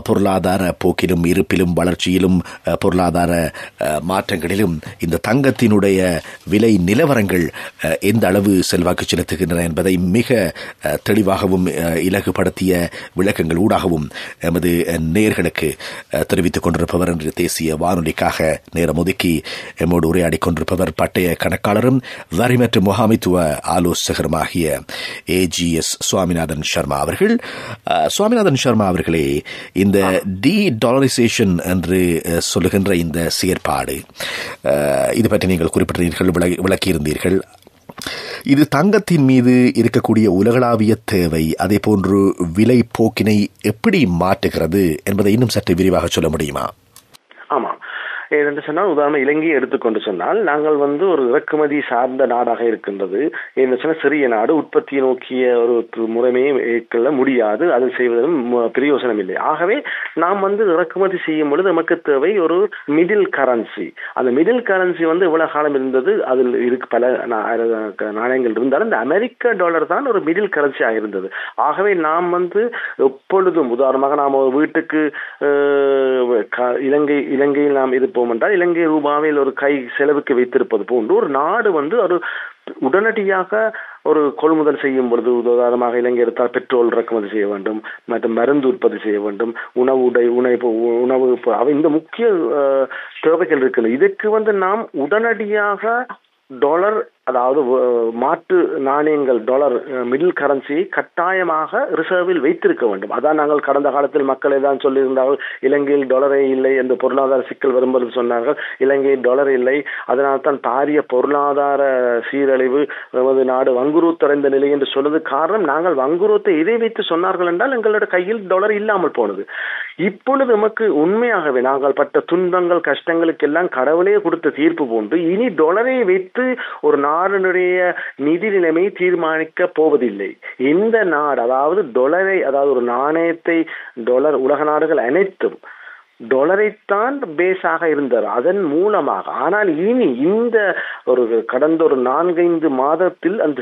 B: பொருளாதார போக்கிலும் இருப்பிலும் வளர்ச்சியிலும் பொருளாதார மாற்றங்களிலும் இந்த தங்கத்தினுடைய விலை நிலவரங்கள் எந்த அளவு செல்வாக்கு செலுத்துகின்றன என்பதை மிக தெளிவாகவும் இலகுபடுத்திய விளக்கங்கள் ஊடாகவும் எமது நேயர்களுக்கு தெரிவித்துக் கொண்டிருப்பவர் என்று தேசிய வானொலிக்காக நேரம் ஒதுக்கி எம்மோடு உரையாடிக் கொண்டிருப்பவர் பட்டய கணக்காளரும் வரி மற்றும் முகாமைத்துவ ஆலோசகருமாகிய AGS சுவாமிநாதன் சர்மா அவர்கள். சுவாமிநாதன் சர்மா அவர்களே, இந்த டாலரைசேஷன் என்று சொல்லுகின்ற இந்த செயற்பாடு இது பற்றி நீங்கள் குறிப்பிட்டீர்கள், விளக்கியிருந்தீர்கள். இது தங்கத்தின் மீது இருக்கக்கூடிய உலகளாவிய தேவை, அதே போன்று விலை போக்கினை எப்படி மாற்றுகிறது என்பதை இன்னும் சற்று விரிவாக சொல்ல முடியுமா?
C: ஆமா, ஏனென்று சொன்னால் உதாரணம் இலங்கையை எடுத்துக்கொண்டு சொன்னால் நாங்கள் ஒரு இறக்குமதி சார்ந்த நாடாக இருக்கின்றது. என்று சொன்னால் சிறிய நாடு, உற்பத்தியை நோக்கிய ஒரு முறைமையை மேற்கொள்ள முடியாது, அது செய்வதும் பிரயோசனம் இல்லை. ஆகவே நாம் இறக்குமதி செய்யும் பொழுது நமக்கு தேவை ஒரு மிடில் கரன்சி. அந்த மிடில் கரன்சி இவ்வளவு காலம் இருந்தது, அதில் பல நாணயங்கள் இருந்தாலும் இந்த அமெரிக்க டாலர் தான் ஒரு மிடில் கரன்சியாக இருந்தது. ஆகவே நாம் எப்பொழுதும் உதாரணமாக நாம் ஒரு வீட்டுக்கு இலங்கையில் நாம் இருப்போம் என்றால் இலங்கை ரூபாவில் ஒரு கை செலவுக்கு வைத்திருப்பது போன்று ஒரு நாடு ஒரு உடனடியாக ஒரு கொள்முதல் செய்யும் பொழுது, உதாரணமாக இலங்கை எடுத்தால் பெட்ரோல் இறக்குமதி செய்ய வேண்டும், மற்றும் மருந்து உற்பத்தி செய்ய வேண்டும், உணவு இந்த முக்கிய தேவைகள் இருக்கின்றன. இதற்கு நாம் உடனடியாக டாலர், அதாவது மாற்று நாணயங்கள், டாலர் மிடில் கரன்சியை கட்டாயமாக ரிசர்வில் வைத்திருக்க வேண்டும். அதான் நாங்கள் கடந்த காலத்தில் மக்களை தான் சொல்லியிருந்தார்கள், இலங்கையில் டாலரே இல்லை என்று பொருளாதார சிக்கல் வரும்போது சொன்னார்கள். இலங்கையில் டாலர் இல்லை, அதனால்தான் பாரிய பொருளாதார சீரழிவு, நமது நாடு வங்குரோத்தடைந்த நிலை என்று சொல்வது காரணம். நாங்கள் வங்குரோத்தை இதை வைத்து சொன்னார்கள் என்றால் எங்களோட கையில் டாலர் இல்லாமல் போனது. இப்பொழுது நமக்கு உண்மையாகவே நாங்கள் பட்ட துன்பங்கள் கஷ்டங்களுக்கு எல்லாம் கடவுளே கொடுத்த தீர்ப்பு போன்று இனி டாலரை வைத்து ஒரு நாட்டினுடைய நிதி நிலைமை தீர்மானிக்க போவதில்லை. இந்த நாடு, அதாவது டாலரை, அதாவது ஒரு நாணயத்தை, டாலர் உலக நாடுகள் அனைத்தும் டாலரைத்தான் பேஸாக இருந்தது, அதன் மூலமாக. ஆனால் இனி இந்த ஒரு கடந்த ஒரு 4-5 மாதத்தில் அந்த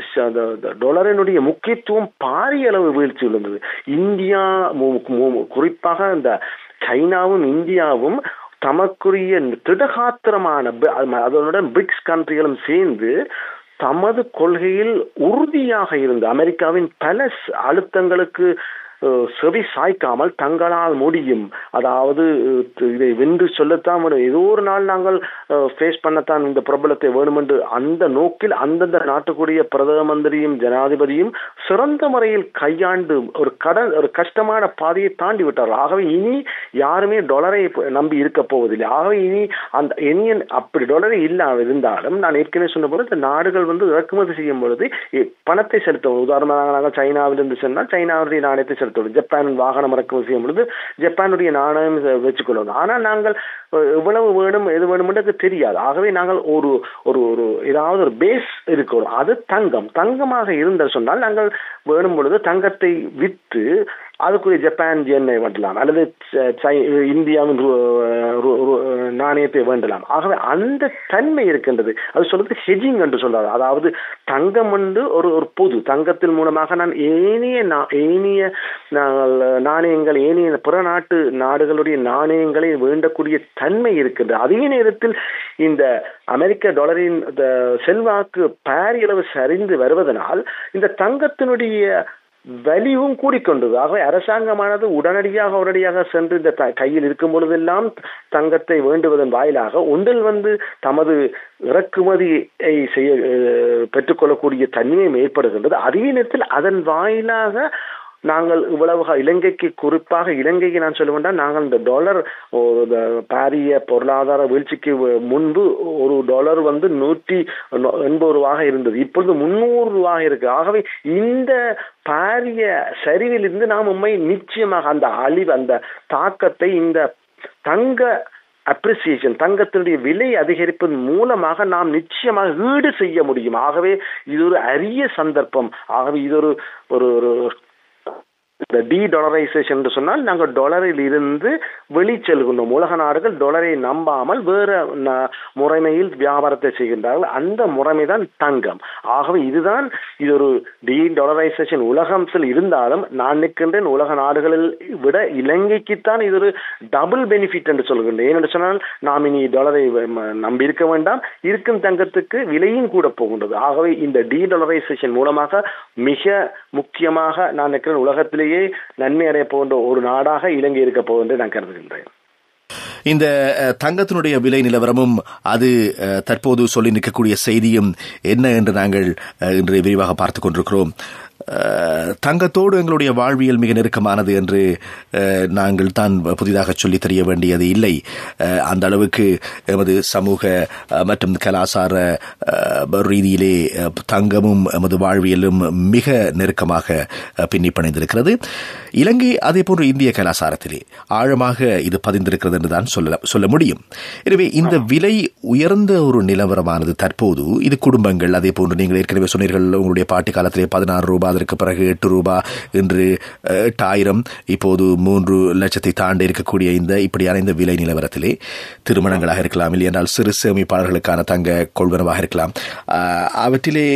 C: டாலரினுடைய முக்கியத்துவம் பாரிய அளவு வீழ்ச்சி உள்ளது. இந்தியா, குறிப்பாக இந்த சைனாவும் இந்தியாவும் தமக்குரிய திடகாத்திரமான, அதனுடன் பிரிக்ஸ் கண்ட்ரிகளும் சேர்ந்து தமது கொள்கையில் உறுதியாக இருந்த அமெரிக்காவின் பல அழுத்தங்களுக்கு செவி சாய்க்காமல் தங்களால் முடியும், அதாவது இதை வென்று சொல்லத்தான் வேணும், ஏதோ ஒரு நாள் நாங்கள் ஃபேஸ் பண்ணத்தான் இந்த பிரபலத்தை வேணுமென்று அந்த நோக்கில் அந்தந்த நாட்டுக்குரிய பிரதம மந்திரியும் ஜனாதிபதியும் சிறந்த முறையில் கையாண்டு ஒரு கஷ்டமான பாதையை தாண்டி விட்டார்கள். ஆகவே இனி யாருமே டாலரை நம்பி இருக்க போவதில்லை. ஆகவே இனி அந்த எனியன் அப்படி டாலரை இல்லாமல் இருந்தாலும், நான் ஏற்கனவே சொன்ன போது இந்த நாடுகள் இறக்குமதி செய்யும் பொழுது பணத்தை செலுத்தும். உதாரணமாக நாங்கள் சைனாவிலிருந்து சொன்னால் சைனாவுடைய நாணயத்தை செலுத்தும். ஜப்பான் வாகனம் இறக்குமதி செய்யும் பொழுது ஜப்பானுடைய நாணயம் வச்சுக்கொள்வது. ஆனால் நாங்கள் எவ்வளவு வேணும் எது வேணும் என்று தெரியாது. ஆகவே நாங்கள் ஒரு ஒரு ஏதாவது ஒரு பேஸ் இருக்கிறோம், அது தங்கமாக இருந்த சொன்னால் நாங்கள் வேணும் பொழுது தங்கத்தை விற்று அதுக்குரிய ஜப்பான் ஜென்னை வேண்டலாம், அல்லது இந்தியாவின் நாணயத்தை வேண்டலாம். ஆகவே அந்த தன்மை இருக்கின்றது. அது சொல்றது ஹெஜிங் என்று சொல்றாரு. அதாவது தங்கம் என்று ஒரு பொது தங்கத்தின் மூலமாக நான் ஏனைய நாணயங்கள், ஏனைய பிற நாடுகளுடைய நாணயங்களை வேண்டக்கூடிய தன்மை இருக்கின்றது. அதே நேரத்தில் இந்த அமெரிக்க டாலரின் செல்வாக்கு பாரியளவு சரிந்து வருவதனால் இந்த தங்கத்தினுடைய வலிவும் கூடிக்கொண்டது. ஆகவே அரசாங்கமானது உடனடியாக சென்று இந்த கையில் இருக்கும் பொழுதெல்லாம் தங்கத்தை வேண்டுவதன் வாயிலாக ஒன்றில் தமது இறக்குமதியை செய்ய பெற்றுக்கொள்ளக்கூடிய தன்மையும் ஏற்படுகின்றது. அதே நேரத்தில் அதன் வாயிலாக நாங்கள் இவ்வளவு இலங்கைக்கு, குறிப்பாக இலங்கைக்கு நான் சொல்ல வேண்டாம், நாங்கள் இந்த டாலர் பாரிய பொருளாதார வீழ்ச்சிக்கு முன்பு ஒரு டாலர் 180 ரூபாக இருந்தது, இப்பொழுது 300 ரூபாக இருக்கு. ஆகவே இந்த பாரிய சரிவிலிருந்து நாம் உண்மை நிச்சயமாக அந்த அழிவு, அந்த தாக்கத்தை இந்த தங்க அப்ரிசியேஷன், தங்கத்தினுடைய விலை அதிகரிப்பின் மூலமாக நாம் நிச்சயமாக ஈடு செய்ய முடியும். ஆகவே இது ஒரு அரிய சந்தர்ப்பம். ஆகவே இது ஒரு இந்த டீடாலரைசேஷன் என்று சொன்னால் நாங்கள் டாலரில் இருந்து வெளிச்செல்கின்றோம். உலக நாடுகள் டாலரை நம்பாமல் வேற முறைமையில் வியாபாரத்தை செய்கின்றார்கள். அந்த முறைமைதான் தங்கம். ஆகவே இது ஒரு டீடாலரைசேஷன் உலகத்தில் இருந்தாலும் நான் நிற்கின்றேன் உலக நாடுகளில் விட இலங்கைக்குத்தான் இது ஒரு டபுள் பெனிஃபிட் என்று சொல்கின்றேன். ஏனென்று சொன்னால் நாம் இனி டாலரை நம்பி இருக்க வேண்டாம், இருக்கும் தங்கத்துக்கு விலையும் கூட போகின்றது. ஆகவே இந்த டீடாலரைசேஷன் மூலமாக மிக முக்கியமாக நான் நிற்கிறேன் உலகத்திலேயே நன்மை அடைய போன்ற ஒரு நாடாக இலங்கை இருக்க போகின்ற நான் கருதுகின்றேன்.
B: இந்த தங்கத்தினுடைய விலை நிலவரமும் அது தற்போது சொல்லி நிற்கக்கூடிய செய்தியும் என்ன என்று நாங்கள் இன்று விரிவாக பார்த்துக் கொண்டிருக்கிறோம். தங்கத்தோடு எங்களுடைய வாழ்வியல் மிக நெருக்கமானது என்று நாங்கள் தான் புதிதாக சொல்லித் தெரிய வேண்டியது இல்லை. அந்த அளவுக்கு எமது சமூக மற்றும் கலாச்சார ரீதியிலே தங்கமும் எமது வாழ்வியலும் மிக நெருக்கமாக பின்னி பிணைந்திருக்கிறது. இலங்கை அதே போன்று இந்திய கலாச்சாரத்திலே ஆழமாக இது பதிந்திருக்கிறது என்று தான் சொல்ல முடியும். எனவே இந்த விலை உயர்ந்த ஒரு நிலவரமானது தற்போது இது குடும்பங்கள், அதே போன்று நீங்கள் ஏற்கனவே சொன்னீர்கள் உங்களுடைய பாட்டி காலத்திலே 16 ரூபாய், அதற்கு பிறகு 8 ரூபாய், இன்று 8,000, இப்போது 3 லட்சத்தை தாண்டி இருக்கக்கூடிய இப்படியான இந்த விலை நிலவரத்திலே திருமணங்களாக இருக்கலாம், இல்லை என்றால் சிறு சேமிப்பாளர்களுக்கான தங்க கொள்வனவாக இருக்கலாம். அவற்றிலே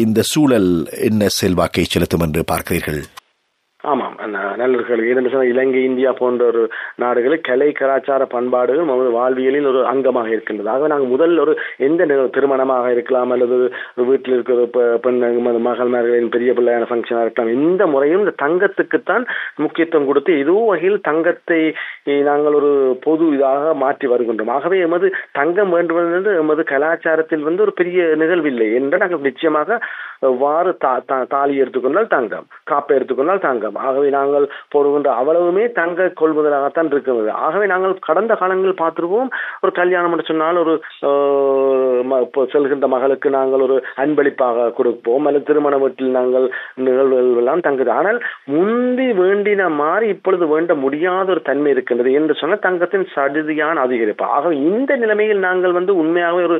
B: இந்த சூழல் என்ன செல்வாக்கை செலுத்தும் என்று பார்க்கிறீர்கள்?
C: ஆமாம், நல்ல கேள்வி. இலங்கை, இந்தியா போன்ற ஒரு நாடுகளில் கலை கலாச்சார பண்பாடுகள் வாழ்வியலில் ஒரு அங்கமாக இருக்கின்றது. ஆக நாங்கள் முதல் ஒரு எந்த திருமணமாக இருக்கலாம் அல்லது வீட்டில் இருக்கிற பெண் மகள்மார்களின் பெரிய பிள்ளையான ஃபங்க்ஷனாக இருக்கலாம், இந்த முறையும் இந்த தங்கத்துக்குத்தான் முக்கியத்துவம் கொடுத்து ஏதோ வகையில் தங்கத்தை நாங்கள் ஒரு பொது இதாக மாற்றி வருகின்றோம். ஆகவே எமது தங்கம் வேண்டுவது எமது கலாச்சாரத்தில் ஒரு பெரிய நிகழ்வில்லை என்று நாங்கள் நிச்சயமாக வாறு தாலி எடுத்துக்கொண்டால் தங்கம், காப்பை எடுத்துக்கொண்டால் தங்கம். ஆகவே நாங்கள் போடுகின்ற அவ்வளவுமே தங்க கொள்முதலாகத்தான் இருக்கிறது. ஆகவே நாங்கள் கடந்த காலங்களில் பார்த்துருவோம், ஒரு கல்யாணம் என்று சொன்னால் ஒரு செல்கின்ற மகளுக்கு நாங்கள் ஒரு அன்பளிப்பாக கொடுப்போம், அல்லது திருமண வீட்டில் நாங்கள் நிகழ்வுகள் எல்லாம் தங்குது. ஆனால் முந்தி வேண்டின மாதிரி இப்பொழுது வேண்ட முடியாத ஒரு தன்மை இருக்கின்றது என்று சொன்ன தங்கத்தின் சடுதியான அதிகரிப்பு. ஆகவே இந்த நிலைமையில் நாங்கள் உண்மையாகவே ஒரு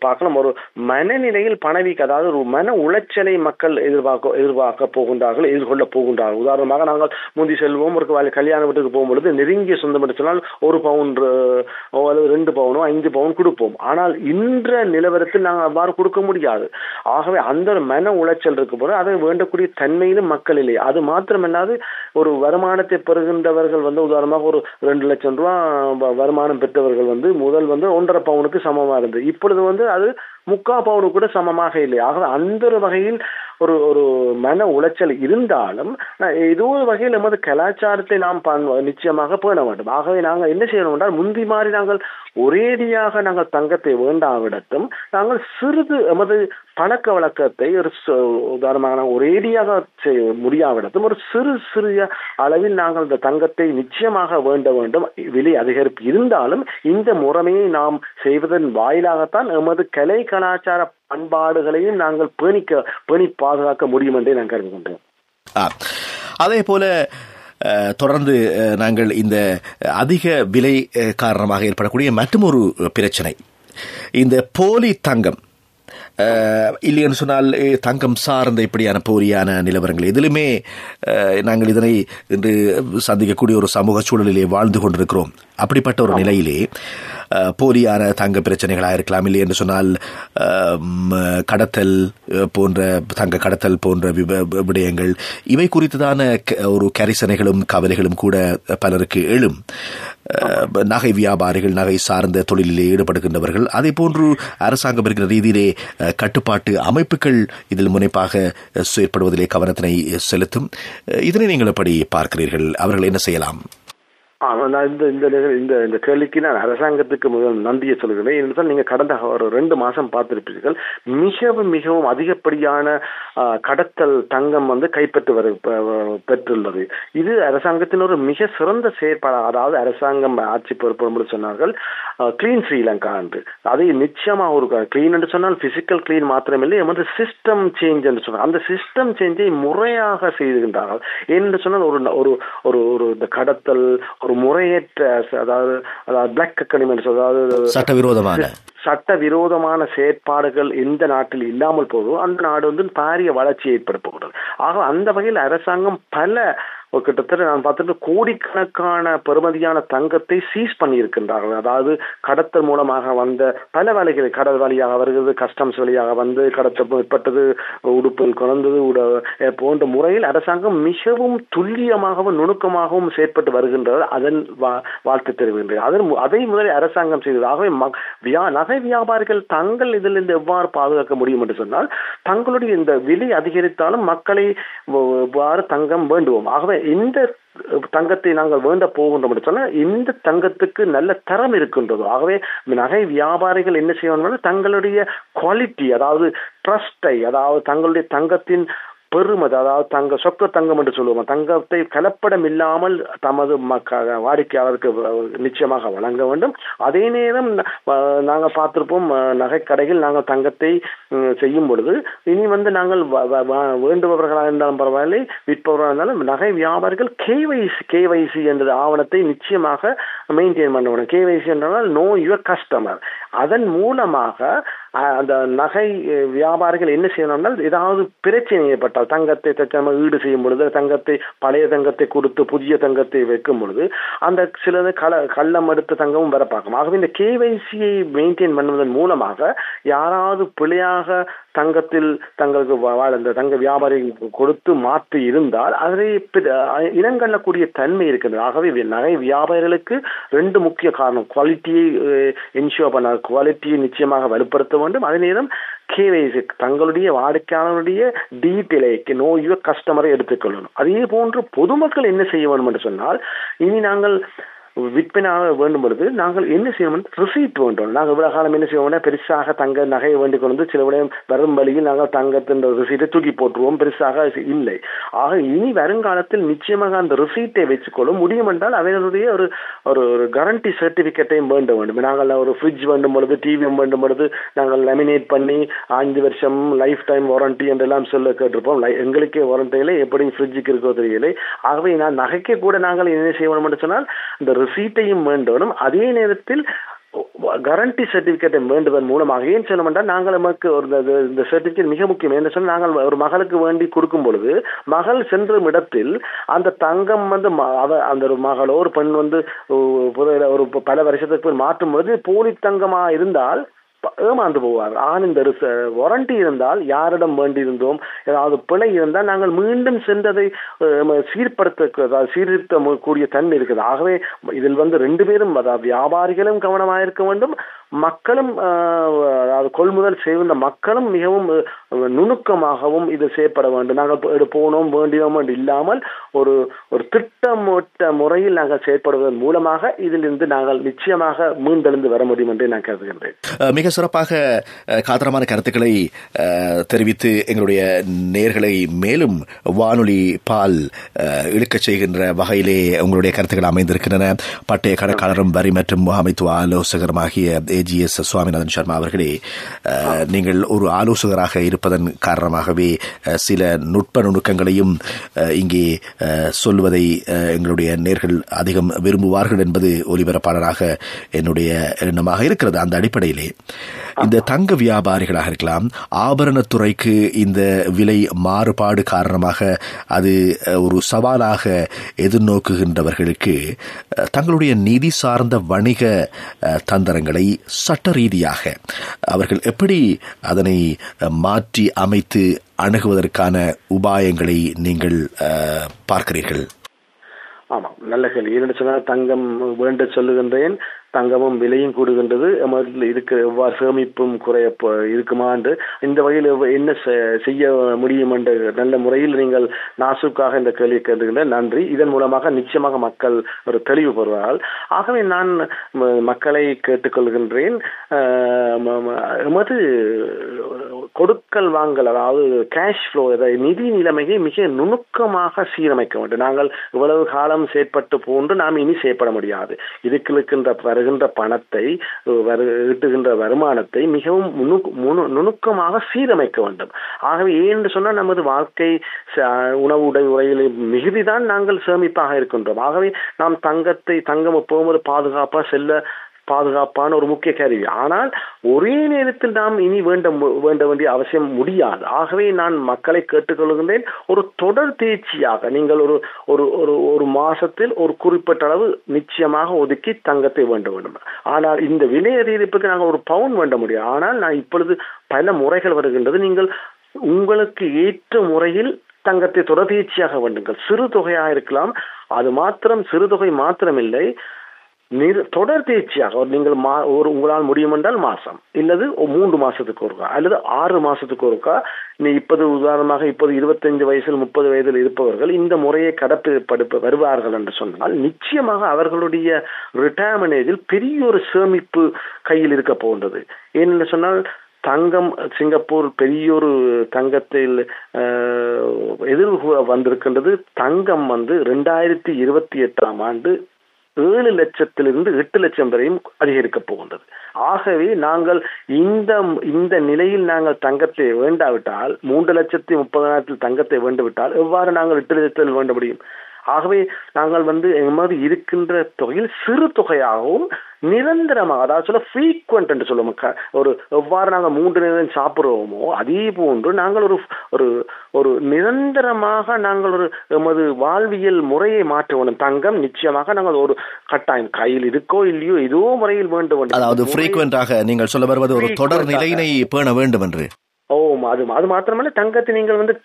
C: பார்க்கலாம், ஒரு மனநிலையில் பணவீக்க, அதாவது ஒரு மன உளைச்சலை மக்கள் எதிர்பார்க்க போகின்றார்கள், எதிர்கொள்ள போகின்றார்கள். உதாரணமாக நாங்கள் முந்தி செல்வோம், ஒரு கல்யாண வீட்டுக்கு போகும்பொழுது நெருங்கிய சொந்தம் என்று சொன்னால் 1 பவுன் அல்லது 2 பவுனோ 5 பவுன் கொடுப்போம். ஆனால் இன்ற நிலவரத்தில் நாங்கள் அவ்வாறு கொடுக்க முடியாது. ஆகவே அந்த ஒரு மன உளைச்சல் இருக்கும் போது அதை வேண்டக்கூடிய தன்மையிலும் மக்கள் இல்லை. அது மாத்திரமல்லாது ஒரு வருமானத்தை பெறுகின்றவர்கள் உதாரணமாக ஒரு 2 லட்சம் ரூபாய் வருமானம் பெற்றவர்கள் முதல் 1.5 பவுனுக்கு சமமாக இருந்தது. இப்பொழுது அது 3/4 பவுனு கூட சமமாக இல்லை. ஆகவே அந்த ஒரு வகையில் ஒரு மன உளைச்சல் இருந்தாலும் ஏதோ ஒரு வகையில் நமது கலாச்சாரத்தை நாம் நிச்சயமாக பேண வேண்டும். ஆகவே நாங்கள் என்ன செய்யணும் என்றால், முந்தி மாதிரி நாங்கள் ஒரேடியாக நாங்கள் தங்கத்தை வேண்டாவிடத்தும் நாங்கள் சிறிது எமது பழக்க வழக்கத்தை ஒரு உதாரணமாக நாங்கள் ஒரேடியாக முடியாவிடத்தும் ஒரு சிறிய அளவில் நாங்கள் இந்த தங்கத்தை நிச்சயமாக வேண்ட வேண்டும். விலை அதிகரிப்பு இருந்தாலும் இந்த முறைமையை நாம் செய்வதன் வாயிலாகத்தான் எமது கலை கலாச்சார பண்பாடுகளையும் நாங்கள் பேணி பாதுகாக்க முடியும் என்றே நான் கருதுகின்றேன்.
B: அதே போல தொடர்ந்து நாங்கள் இந்த அதிக விலை காரணமாக ஏற்படக்கூடிய மற்றொரு பிரச்சனை, இந்த போலி தங்கம் இல்லைன்னு சொன்னால் தங்கம் சார்ந்த இப்படியான போலியான நிலவரங்கள் எதிலுமே நாங்கள் இதனை இன்று சந்திக்கக்கூடிய ஒரு சமூக சூழலிலே வாழ்ந்து கொண்டிருக்கிறோம். அப்படிப்பட்ட ஒரு நிலையிலே போலியான தங்க பிரச்சனைகளாக இருக்கலாம், இல்லை என்று சொன்னால் கடத்தல் போன்ற தங்க கடத்தல் போன்ற விடயங்கள், இவை குறித்துதான ஒரு கரிசனைகளும் கவலைகளும் கூட பலருக்கு எழும். நகை வியாபாரிகள், நகை சார்ந்த தொழிலிலே ஈடுபடுகின்றவர்கள், அதே போன்று அரசாங்கம் இருக்கிற ரீதியிலே கட்டுப்பாட்டு அமைப்புகள் இதில் முனைப்பாக செயற்படுவதிலே கவனத்தினை செலுத்தும். இதனை நீங்கள் எப்படி பார்க்கிறீர்கள்? அவர்கள் என்ன செய்யலாம்?
C: இந்த கேள்விக்கு நான் அரசாங்கத்துக்கு முதல் நன்றியை சொல்கிறேன். என்றால் நீங்க கடந்த ஒரு 2 மாசம் பார்த்திருப்பீர்கள், மிகவும் அதிகப்படியான கடத்தல் தங்கம் பெற்றுள்ளது. இது அரசாங்கத்தின் ஒரு மிக சிறந்த செயற்பாடு. அதாவது அரசாங்கம் ஆட்சி பொறுப்பு சொன்னார்கள் கிளீன் ஸ்ரீலங்கா என்று. அதை நிச்சயமா ஒரு கிளீன் என்று சொன்னால் பிசிக்கல் கிளீன் மாத்திரமில்லை, எமது சிஸ்டம் சேஞ்ச் என்று சொன்னார். அந்த சிஸ்டம் சேஞ்சை முறையாக செய்துகின்றார்கள். என்று சொன்னால் ஒரு கடத்தல், ஒரு முறையற்ற, அதாவது பிளாக் எக்கனாமி, அதாவது சட்டவிரோதமான செயற்பாடுகள் எந்த நாட்டில் இல்லாமல் போதும் அந்த நாடு பாரிய வளர்ச்சி ஏற்பட போகிறது. ஆக அந்த வகையில் அரசாங்கம் பல கிட்டத்தட்ட நான் பார்த்துட்டு கோடிக்கணக்கான பெறுமதியான தங்கத்தை சீஸ் பண்ணி இருக்கின்றார்கள். அதாவது கடத்தல் மூலமாக வந்த பல வேலைகள், கடல் வழியாக வருகிறது, கஸ்டம்ஸ் வழியாக வந்து கடத்தப்பட்டது, உடுப்பில் குறைந்தது போன்ற முறையில் அரசாங்கம் மிகவும் துல்லியமாகவும் நுணுக்கமாகவும் செயற்பட்டு வருகின்றது. அதன் வாழ்த்து தெரிவிக்கின்றது. அதை முதலில் அரசாங்கம் செய்தது. ஆகவே நகை வியாபாரிகள் தங்கள் இதிலிருந்து எவ்வாறு பாதுகாக்க முடியும் என்று சொன்னால், தங்களுடைய இந்த விலை அதிகரித்தாலும் மக்களை எவ்வாறு தங்கம் வேண்டுவோம். ஆகவே இந்த தங்கத்தை நாங்கள் வேண்ட போகின்றோம் என்று சொன்னால் இந்த தங்கத்துக்கு நல்ல தரம் இருக்கின்றது. ஆகவே நகை வியாபாரிகள் என்ன செய்யணும், தங்களுடைய குவாலிட்டி, அதாவது ட்ரஸ்டை, அதாவது தங்களுடைய தங்கத்தின் பெருமதி, அதாவது சொக்க தங்கம் என்று சொல்லுவோம், தங்கத்தை கலப்படம் இல்லாமல் தமது வாடிக்கையாளருக்கு நிச்சயமாக வழங்க வேண்டும். அதே நேரம் நாங்கள் பார்த்திருப்போம், நகை கடையில் நாங்கள் தங்கத்தை செய்யும் பொழுது இனி நாங்கள் வேண்டுபவர்களாக இருந்தாலும் பரவாயில்லை, விற்பவர்களாக இருந்தாலும் நகை வியாபாரிகள் கேவைசி என்ற ஆவணத்தை நிச்சயமாக மெயின்டைன் பண்ண வேண்டும். கேவைசி என்றால் நோ யுவர் கஸ்டமர். அதன் மூலமாக அந்த நகை வியாபாரிகள் என்ன செய்யணும்னா, ஏதாவது பிரச்சனை ஏற்பட்டால் தங்கத்தை ஈடு செய்யும் பொழுது, பழைய தங்கத்தை கொடுத்து புதிய தங்கத்தை வைக்கும் பொழுது அந்த சிலது கள்ளம் எடுத்த தங்கமும் வர பார்க்கும். ஆகவே இந்த கேவைசியை மெயின்டைன் பண்ணுவதன் மூலமாக யாராவது பிழையாக தங்கத்தில் தங்களுக்கு அந்த தங்க வியாபாரி கொடுத்து மாற்றி இருந்தால் அதை இனங்கண்ணக்கூடிய தன்மை இருக்கின்றது. ஆகவே நகை வியாபாரிகளுக்கு 2 முக்கிய காரணம். குவாலிட்டியை என்ஷூர் பண்ண, குவாலிட்டியை நிச்சயமாக வலுப்படுத்த வேண்டும். அதே நேரம் கேவைசி தங்களுடைய வாடிக்கையாளருடைய டீட்டெயிலை நோ யுவர் கஸ்டமரை எடுத்துக்கொள்ளணும். அதே போன்று பொதுமக்கள் என்ன செய்ய வேண்டும் என்று சொன்னால், இனி நாங்கள் விற்பனையாக வேண்டும் பொழுது நாங்கள் என்ன செய்யணும், ரிசீட் வேண்டும். நாங்கள் இவ்வளவு காலம் என்ன செய்வோம்னா பெருசாக தங்க நகையை வேண்டிக் கொண்டு சில விடயம் வரும் வழியில் நாங்கள் தங்கத்தின் ரிசீட்டை தூக்கி போட்டுருவோம், பெருசாக இல்லை. ஆக இனி வருங்காலத்தில் நிச்சயமாக அந்த ரிசீட்டை வச்சுக்கொள்ள முடியும் என்றால் அவர்களுடைய ஒரு ஒரு கரண்டி சர்டிபிகேட்டையும் வேண்ட வேண்டும். நாங்கள் ஒரு ஃப்ரிட்ஜ் வேண்டும் பொழுது, டிவியும் வேண்டும் பொழுது நாங்கள் லேமினேட் பண்ணி 5 வருஷம் லைஃப் டைம் வாரண்டி என்றெல்லாம் சொல்ல கேட்டிருப்போம். எங்களுக்கே வாரண்டியில எப்படி ஃப்ரிட்ஜுக்கு இருக்கோ தெரியலை. ஆகவே நான் நகைக்கு கூட நாங்கள் என்ன செய்ய வேண்டும் என்று சொன்னால் இந்த ரிசீட்டையும் வேண்டும். அதே நேரத்தில் கரண்டி சர்டிபிகேட்டை வேண்டுவதன் மூலமாக ஏன் சொல்லமென்றால் நாங்கள் நமக்கு இந்த சர்டிபிகேட் மிக முக்கியம். என்ன சொன்னால் நாங்கள் ஒரு மகளுக்கு வேண்டி கொடுக்கும் பொழுது மகள் சென்ற இடத்தில் அந்த தங்கம் வந்து அந்த ஒரு மகளோ ஒரு பெண் வந்து ஒரு பல வருஷத்துக்கு மாற்றும் பொழுது போலி தங்கமா இருந்தால் ஏமாந்து போவார். ஆனால் இந்த வாரண்டி இருந்தால் யாரிடம் வேண்டியிருந்தோம், ஏதாவது பிழை இருந்தால் நாங்கள் மீண்டும் சென்றதை சீர்திருத்த கூடிய தன்மை இருக்குது. ஆகவே இதில் வந்து 2 பேரும், அதாவது வியாபாரிகளும் கவனமாக இருக்க வேண்டும், மக்களும் அதாவது கொள்முதல் செய்கின்ற மக்களும் மிகவும் நுணுக்கமாகவும் இது செய்யப்பட வேண்டும். நாங்கள் போனோம் வேண்டினோம் என்று இல்லாமல் ஒரு திட்டமிட்ட முறையில் நாங்கள் செயற்படுவதன் மூலமாக இதிலிருந்து நாங்கள் நிச்சயமாக மீண்டெழுந்து வர முடியும் என்று நான் கருதுகின்றேன்.
B: மிக சிறப்பாக காத்திரமான கருத்துக்களை தெரிவித்து எங்களுடைய நேயர்களை மேலும் வானொலி பால் இழுக்கச் செய்கின்ற வகையிலே உங்களுடைய கருத்துக்கள் அமைந்திருக்கின்றன. பட்டய கணக்காளரும் வரி மற்றும் முகாமைத்துவ ஆலோசகருமாகிய AGS சுவாமிநாதன் சர்மா அவர்களே, நீங்கள் ஒரு ஆலோசகராக இருப்பதன் காரணமாகவே சில நுட்ப நுணுக்கங்களையும் இங்கே சொல்வதை எங்களுடைய நேயர்கள் அதிகம் விரும்புவார்கள் என்பது ஒலிபரப்பாளராக என்னுடைய எண்ணமாக இருக்கிறது. அந்த அடிப்படையிலே இந்த தங்க வியாபாரிகளாக இருக்கலாம், ஆபரணத்துறைக்கு இந்த விலை மாறுபாடு காரணமாக அது ஒரு சவாலாக எதிர்நோக்குகின்றவர்களுக்கு தங்களுடைய நிதி சார்ந்த வணிக தந்திரங்களை சட்ட ரீதியாக அவர்கள் எப்படி அதனை மாற்றி அமைத்து அணுகுவதற்கான உபாயங்களை நீங்கள் பார்க்கிறீர்கள்?
C: ஆமாம், நல்ல கேள்வி. ஏன்னு சொன்னால் தங்கம் வேண்ட சொல்லுகின்றேன், தங்கமும் விலையும் கூடுகின்றது. இதுக்கு எவ்வாறு சேமிப்பும் குறைய இருக்குமா என்று இந்த வகையில் என்ன செய்ய முடியும் என்ற நல்ல முறையில் நீங்கள் நாசுக்காக இந்த கேள்வி கேட்டுகின்ற நன்றி. இதன் மூலமாக நிச்சயமாக மக்கள் ஒரு தெளிவு பெறுவார்கள். ஆகவே நான் மக்களை கேட்டுக்கொள்கின்றேன், எமது கொடுக்கல் வாங்கல், அதாவது கேஷ் ஃப்ளோ, நிதி நிலைமையை மிக நுணுக்கமாக சீரமைக்க வேண்டும். நாங்கள் இவ்வளவு காலம் செயற்பட்டு போன்று நாம் இனி செயற்பட முடியாது. இதுக்கு வருகின்ற பணத்தை, ஈட்டுகின்ற வருமானத்தை மிகவும் நுணுக்கமாக சீரமைக்க வேண்டும். ஆகவே ஏன்னு சொன்னால் நமது வாழ்க்கை உணவு உடையில் மிகுதிதான் நாங்கள் சேமிப்பாக இருக்கின்றோம். ஆகவே நாம் தங்கம் போகும்போது பாதுகாப்பான ஒரு முக்கிய கருவி. ஆனால் ஒரே நேரத்தில் நாம் இனி வேண்ட வேண்டிய அவசியம் முடியாது. ஆகவே நான் மக்களை கேட்டுக்கொள்கின்றேன், ஒரு தொடர் தேர்ச்சியாக நீங்கள் ஒரு மாசத்தில் ஒரு குறிப்பிட்ட அளவு நிச்சயமாக ஒதுக்கி தங்கத்தை வேண்ட வேண்டும். ஆனால் இந்த விலை அதிகரிப்புக்கு நாங்கள் ஒரு பவுன் வேண்ட முடியாது. ஆனால் நான் இப்பொழுது பல முறைகள் வருகின்றது. நீங்கள் உங்களுக்கு ஏற்ற முறையில் தங்கத்தை தொடர்ச்சியாக வேண்டுங்கள். சிறு தொகையாக இருக்கலாம், அது மாத்திரம் சிறு தொகை மாத்திரமில்லை, தொடர் தேர்ச்சியாக நீங்கள் உங்களால் முடியும் என்றால் மாசம் இல்லது 3 மாசத்துக்கு ஒருக்கா அல்லது 6 மாசத்துக்கு ஒருக்கா. இப்போது உதாரணமாக 25 வயசில் 30 வயதில் இருப்பவர்கள் இந்த முறையை கடைப்பிடிப்ப வருவார்கள் என்று சொன்னால் நிச்சயமாக அவர்களுடைய ரிட்டையர்மெண்ட் ஏஜில் பெரிய ஒரு சேமிப்பு கையில் இருக்க போகின்றது. ஏனென்று சொன்னால் தங்கம், சிங்கப்பூர் பெரிய ஒரு தங்கத்தில் எதிர்கூற வந்திருக்கின்றது. தங்கம் 2028ஆம் ஆண்டு 7 லட்சத்திலிருந்து 8 லட்சம் வரையும் அதிகரிக்க போகின்றது. ஆகவே நாங்கள் இந்த நிலையில் நாங்கள் தங்கத்தை வேண்டாவிட்டால், 3,30,000 தங்கத்தை வேண்டுவிட்டால் எவ்வாறு நாங்கள் 8 லட்சத்தில் வேண்ட முடியும்? ஆகவே நாங்கள் எமது இருக்கின்ற தொகையில் சிறு தொகையாகவும் நிரந்தரமாக, அதாவது சொல்ல ஃப்ரீக்வெண்ட் என்று சொல்லுவோம், எவ்வாறு நாங்கள் 3 நேரம் சாப்பிடுவோமோ அதே போன்று நாங்கள் ஒரு நிரந்தரமாக நாங்கள் எமது வாழ்வியல் முறையை மாற்ற வேண்டும். தங்கம் நிச்சயமாக நாங்கள் ஒரு கட்டாயம் கையில் இருக்கோ இல்லையோ ஏதோ முறையில் வேண்டும்.
B: அதாவது ஃப்ரீக்வெண்டாக நீங்கள் சொல்ல வருவது ஒரு தொடர் நிலையினை பேண வேண்டும் என்று.
C: அது மாத்திரமல்ல, தங்கத்தை நீங்கள் வந்து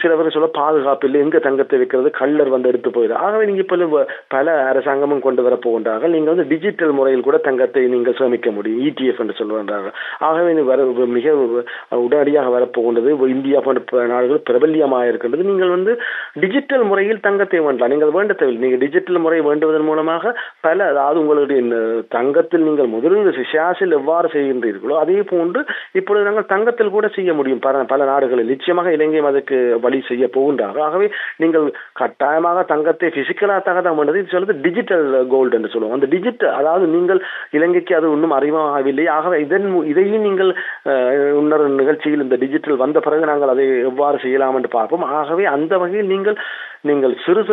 C: சில பேர் சொல்ல பாதுகாப்பு இல்லை, எங்க தங்கத்தை வைக்கிறது, கள்ளர் வந்து எடுத்து போயிடும். ஆகவே நீங்க இப்ப பல அரசாங்கமும் கொண்டு வர போகின்றார்கள். நீங்க வந்து டிஜிட்டல் முறையில் கூட தங்கத்தை நீங்கள் சேமிக்க முடியும், ETF என்று சொல்லுகின்றார்கள். ஆகவே மிக உடனடியாக வரப்போகின்றது. இந்தியா போன்ற நாடுகள் பிரபல்யமாக இருக்கின்றது. நீங்கள் வந்து டிஜிட்டல் முறையில் தங்கத்தை வேண்டலாம். நீங்கள் வேண்ட தேவையில்லை. நீங்க டிஜிட்டல் முறை வேண்டுவதன் மூலமாக அதாவது உங்களுடைய தங்கத்தில் நீங்கள் முதலீடு ஷேர்ஸில் எவ்வாறு செய்கின்றீர்களோ அதே போன்று இப்பொழுது நாங்கள் தங்கத்தில் கூட செய்ய முடியும். பல நாடுகளில் நிச்சயமாக இலங்கையும் அதுக்கு வழி செய்ய போகின்றார்கள். ஆகவே நீங்கள் கட்டாயமாக தங்கத்தை பிசிக்கலாக தான் வேண்டது. இது சொல்றது டிஜிட்டல் கோல்டு என்று சொல்லுவோம். அந்த டிஜிட்டல், அதாவது நீங்கள் இலங்கைக்கு அது இன்னும் அறிமுகமாகவில்லை. ஆகவே இதையும் நீங்கள் இன்னொரு நிகழ்ச்சியில் இந்த டிஜிட்டல் வந்த பிறகு நாங்கள் அதை எவ்வாறு செய்யலாம் என்று பார்ப்போம். ஆகவே அந்த வகையில் நீங்கள் சிறு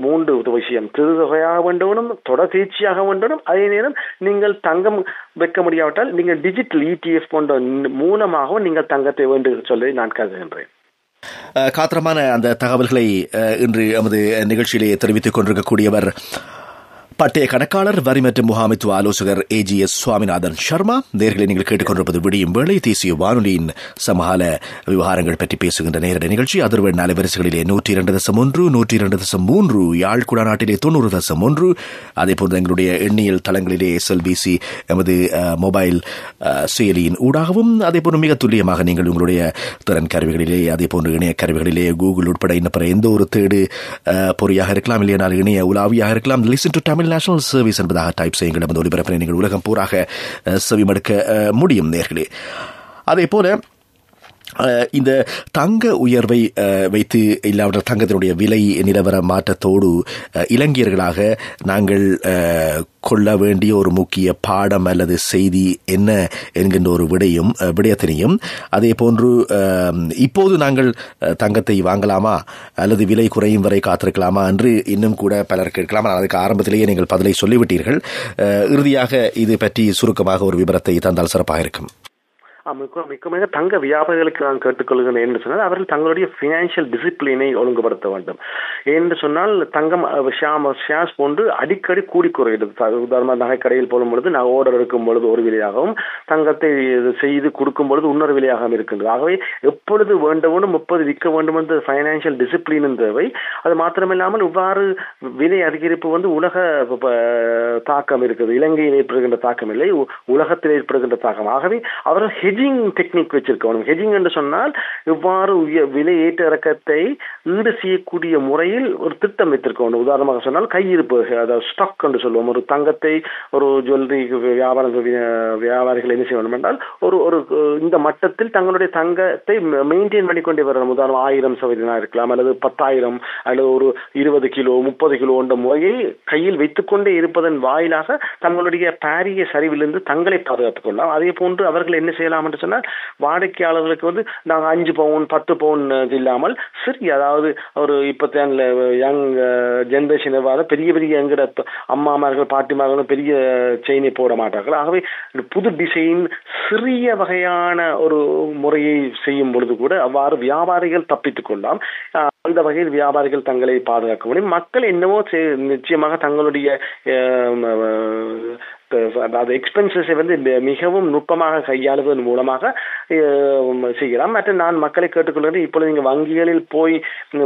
C: 3 விஷயம், சிறு தொகையாக வேண்டணும், தொடர் தேர்ச்சியாக வேண்டணும், அதே நேரம் நீங்கள் தங்கம் வைக்க முடியாவிட்டால் நீங்கள் டிஜிட்டல் ETF போன்ற மூலமாகவும் நீங்கள் தங்கத்தை வேண்டும் சொல்லி நான் கருதுகின்றேன்.
B: காத்திரமான அந்த தகவல்களை இன்று எமது நிகழ்ச்சியிலே தெரிவித்துக் கொண்டிருக்கக்கூடியவர் பட்டய கணக்காளர், வரி மற்றும் முகாமைத்துவ ஆலோசகர் AGS சுவாமிநாதன் சர்மா. நேர்களை நீங்கள் கேட்டுக்கொண்டிருப்பது விடியும் வேளை தேசிய வானொலியின் சமகால விவகாரங்கள் பற்றி பேசுகின்ற நேரடி நிகழ்ச்சி. அதிர்வெண் அலைவரிசைகளிலே 102.1, 102.3, யாழ் குடாநாட்டிலே 90.1, அதேபோன்று எங்களுடைய எண்ணியல் தளங்களிலே SLBC எமது மொபைல் செயலியின் ஊடாகவும், அதேபோன்று மிக துல்லியமாக நீங்கள் உங்களுடைய திறன் கருவிகளிலே, அதேபோன்று இணைய கருவிகளிலே கூகுள் உட்பட இன்னும் எந்த ஒரு தேடு பொறியாக இருக்கலாம், இல்லையானால் இணைய உலாவியாக இருக்கலாம், listen to Tamil national service என்பதாக டைப் செய்யுங்கள். நமது ஒலிபரப்பினை நீங்கள் உலகம் பூராக செவிமடுக்க முடியும் நேர்களே. அதே போல இந்த தங்க உயர்வை வைத்து இல்லாவிட்டால் தங்கத்தினுடைய விலை நிலவர மாற்றத்தோடு இலங்கையர்களாக நாங்கள் கொள்ள வேண்டிய ஒரு முக்கிய பாடம் அல்லது செய்தி என்ன என்கின்ற ஒரு விடயத்தினையும், அதே போன்று இப்போது நாங்கள் தங்கத்தை வாங்கலாமா அல்லது விலை குறையும் வரை காத்திருக்கலாமா என்று இன்னும் கூட பலர் கேட்கலாம். அதுக்கு ஆரம்பத்திலேயே நீங்கள் பதிலை சொல்லிவிட்டீர்கள். இறுதியாக இது பற்றி சுருக்கமாக ஒரு விபரத்தை தந்தால் சிறப்பாக இருக்கும்.
C: மிக தங்க வியாபாரிகளுக்கு நான் கேட்டுக்கொள்கிறேன் என்று சொன்னால், அவர்கள் தங்களுடைய பினான்சியல் டிசிப்ளினை ஒழுங்குபடுத்த வேண்டும். என்று சொன்னால் தங்கம் ஷேர்ஸ் போன்று அடிக்கடி கூடி குறைகிறது. உதாரணமாக நகைக்கடையில் போடும் பொழுது நான் ஆர்டர் எடுக்கும் பொழுது ஒரு விலையாகவும், தங்கத்தை செய்து கொடுக்கும் பொழுது இன்னொரு விலையாகவும் இருக்கின்றது. ஆகவே எப்பொழுது வேண்டவும் எப்போது விற்க வேண்டும் என்ற பைனான்சியல் டிசிப்ளினும் தேவை. அது மாத்திரமில்லாமல் இவ்வாறு விலை அதிகரிப்பு வந்து உலக தாக்கம் இருக்குது. இலங்கையில் ஏற்படுகின்ற தாக்கம் இல்லை, உலகத்தில் ஏற்படுகின்ற தாக்கம். ஆகவே அவர்கள் ஹெஜிங் டெக்னிக் வச்சிருக்கணும். ஹெஜிங் என்று சொன்னால் இவ்வாறு விலை ஏற்ற இறக்கத்தை ஈடு செய்யக்கூடிய முறையில் ஒரு திட்டம் வைத்திருக்கணும். உதாரணமாக சொன்னால் கையிருப்பு, அதாவது ஸ்டாக் என்று சொல்லுவோம். ஒரு தங்கத்தை ஒரு ஜுவல்லரி வியாபாரிகள் என்ன செய்ய வேண்டும் என்றால் ஒரு இந்த மட்டத்தில் தங்களுடைய தங்கத்தை மெயின்டைன் பண்ணிக்கொண்டே வரணும். உதாரணம் 1000% இருக்கலாம், அல்லது 10,000, அல்லது ஒரு 20 கிலோ 30 கிலோ என்ற முறையை கையில் வைத்துக் கொண்டே இருப்பதன் வாயிலாக தங்களுடைய பாரிய சரிவிலிருந்து தங்களை பாதுகாத்துக் கொள்ளலாம். அதே போன்று அவர்கள் என்ன செய்யலாம் என்று சொன்னால், வாடிக்கையாளர்களுக்கு வந்து நாங்கள் 5 பவுன் 10 பவுன் இல்லாமல் சரி, அதாவது ஒரு இப்ப யங் ஜெனரேஷன் பெரிய பெரிய எங்கட அம்மாமார்கள் பாட்டிமார்களும் பெரிய செயினை போட மாட்டார்கள். ஆகவே புது டிசைன் சிறிய வகையான ஒரு முறையை செய்யும் பொழுது கூட அவ்வாறு வியாபாரிகள் தப்பித்துக் கொள்ளலாம். அந்த வகையில் வியாபாரிகள் தங்களை பாதுகாக்க முடியும். மக்கள் என்னவோ நிச்சயமாக தங்களுடைய அதாவது எக்ஸ்பென்சஸை வந்து மிகவும் நுட்பமாக கையாளுவதன் மூலமாக செய்யலாம். மற்ற நான் மக்களை கேட்டுக்கொள்கிறேன், இப்பொழுது நீங்கள் வங்கிகளில் போய்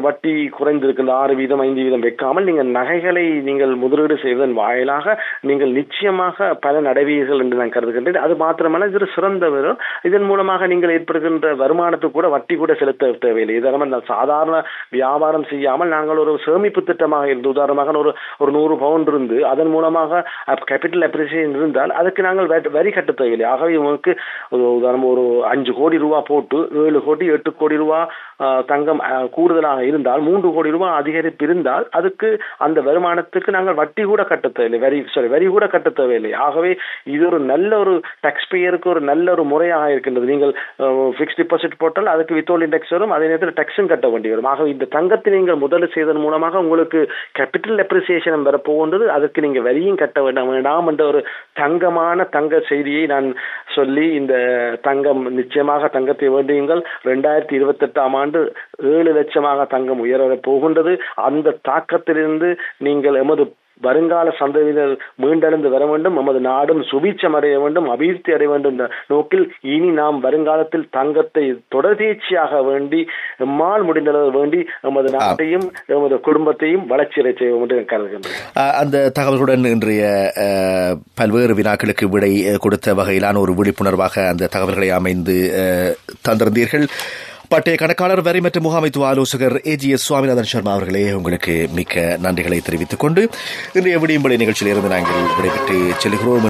C: வட்டி குறைந்திருக்கின்ற 6% 5% வைக்காமல் நீங்கள் நகைகளை நீங்கள் முதலீடு செய்வதன் வாயிலாக நீங்கள் நிச்சயமாக பல நடவீர்கள் என்று நான் கருதுகின்றேன். அது மாத்திரமல்ல, இது சிறந்த வரும். இதன் மூலமாக நீங்கள் ஏற்படுகின்ற வருமானத்துக்கு கூட வட்டி கூட செலுத்த தேவையில்லை. இதனால் சாதாரண வியாபாரம் செய்யாமல் நாங்கள் ஒரு சேமிப்பு திட்டமாக இருந்து, உதாரணமாக ஒரு 100 பவுண்ட் இருந்து அதன் மூலமாக கேபிட்டல் அப்ரிசியேஷன் இருந்தால் அதுக்கு நாங்கள் வரி கட்ட தேவையில்லை. ஆகவே உங்களுக்கு உதாரணம் ஒரு 5 கோடி ரூபாய் போட்டு 7 கோடி 8 கோடி ரூபாய் தங்கம் கூடுதலாக இருந்தால், 3 கோடி ரூபாய் அதிகரிப்பு இருந்தால் அதுக்கு அந்த வருமானத்துக்கு நாங்கள் வட்டி கூட கட்ட தேவையில்லை, வரி கூட கட்ட தேவையில்லை. ஆகவே இது ஒரு நல்ல ஒரு டாக்ஸ் பேயருக்கு ஒரு நல்ல ஒரு முறையாக இருக்கின்றது. நீங்கள் பிக்ஸ்ட் டிபாசிட் போட்டால் அதுக்கு வித்தோல்ட் இண்டெக்ஸ் வரும், அதே நேரத்தில் டாக்ஸும் கட்ட வேண்டி வரும். ஆகவே இந்த தங்கத்தை நீங்கள் முதலீடு செய்வதன் மூலமாக உங்களுக்கு கேபிட்டல் அப்ரிசியேஷன் வரப்போகின்றது. அதுக்கு நீங்கள் வரியும் கட்ட வேண்டாம் என்ற ஒரு தங்கமான தங்க செய்தியை நான் சொல்லி, இந்த தங்கம் நிச்சயமாக தங்கத்தை வேண்டுங்கள். 2028ஆம் ஆண்டு 7 லட்சமாக தங்கம் உயர போகின்றது. அந்த தாக்கத்திலிருந்து நீங்கள் எமது வருங்கால சந்ததியினர் மீண்டெழுந்து வர வேண்டும், நமது நாடும் சுபீட்சம் அடைய வேண்டும், அபிவிருத்தி அடைய வேண்டும் என்ற நோக்கில் இனி நாம் வருங்காலத்தில் தங்கத்தை தொடர்ச்சியாக வேண்டி எம்மால் முடிந்தளவு வேண்டி நமது நாட்டையும் நமது குடும்பத்தையும் வளர்ச்சியடை செய்வோம் என்று கருதுகின்றேன்.
B: அந்த தகவல்களுடன் இன்றைய பல்வேறு வினாக்களுக்கு விடை கொடுத்த வகையிலான ஒரு விழிப்புணர்வாக அந்த தகவல்களை அமைந்து தந்திருந்தீர்கள். பட்டய கணக்காளர் வரி மற்றும் முகாமைத்துவ ஆலோசகர் AGS சுவாமிநாதன் சர்மா அவர்களே, உங்களுக்கு மிக்க நன்றிகளை தெரிவித்துக் கொண்டு இன்றைய விடியும்படி நிகழ்ச்சியில் இருந்து நாங்கள் விடைபெற்று செல்கிறோம்.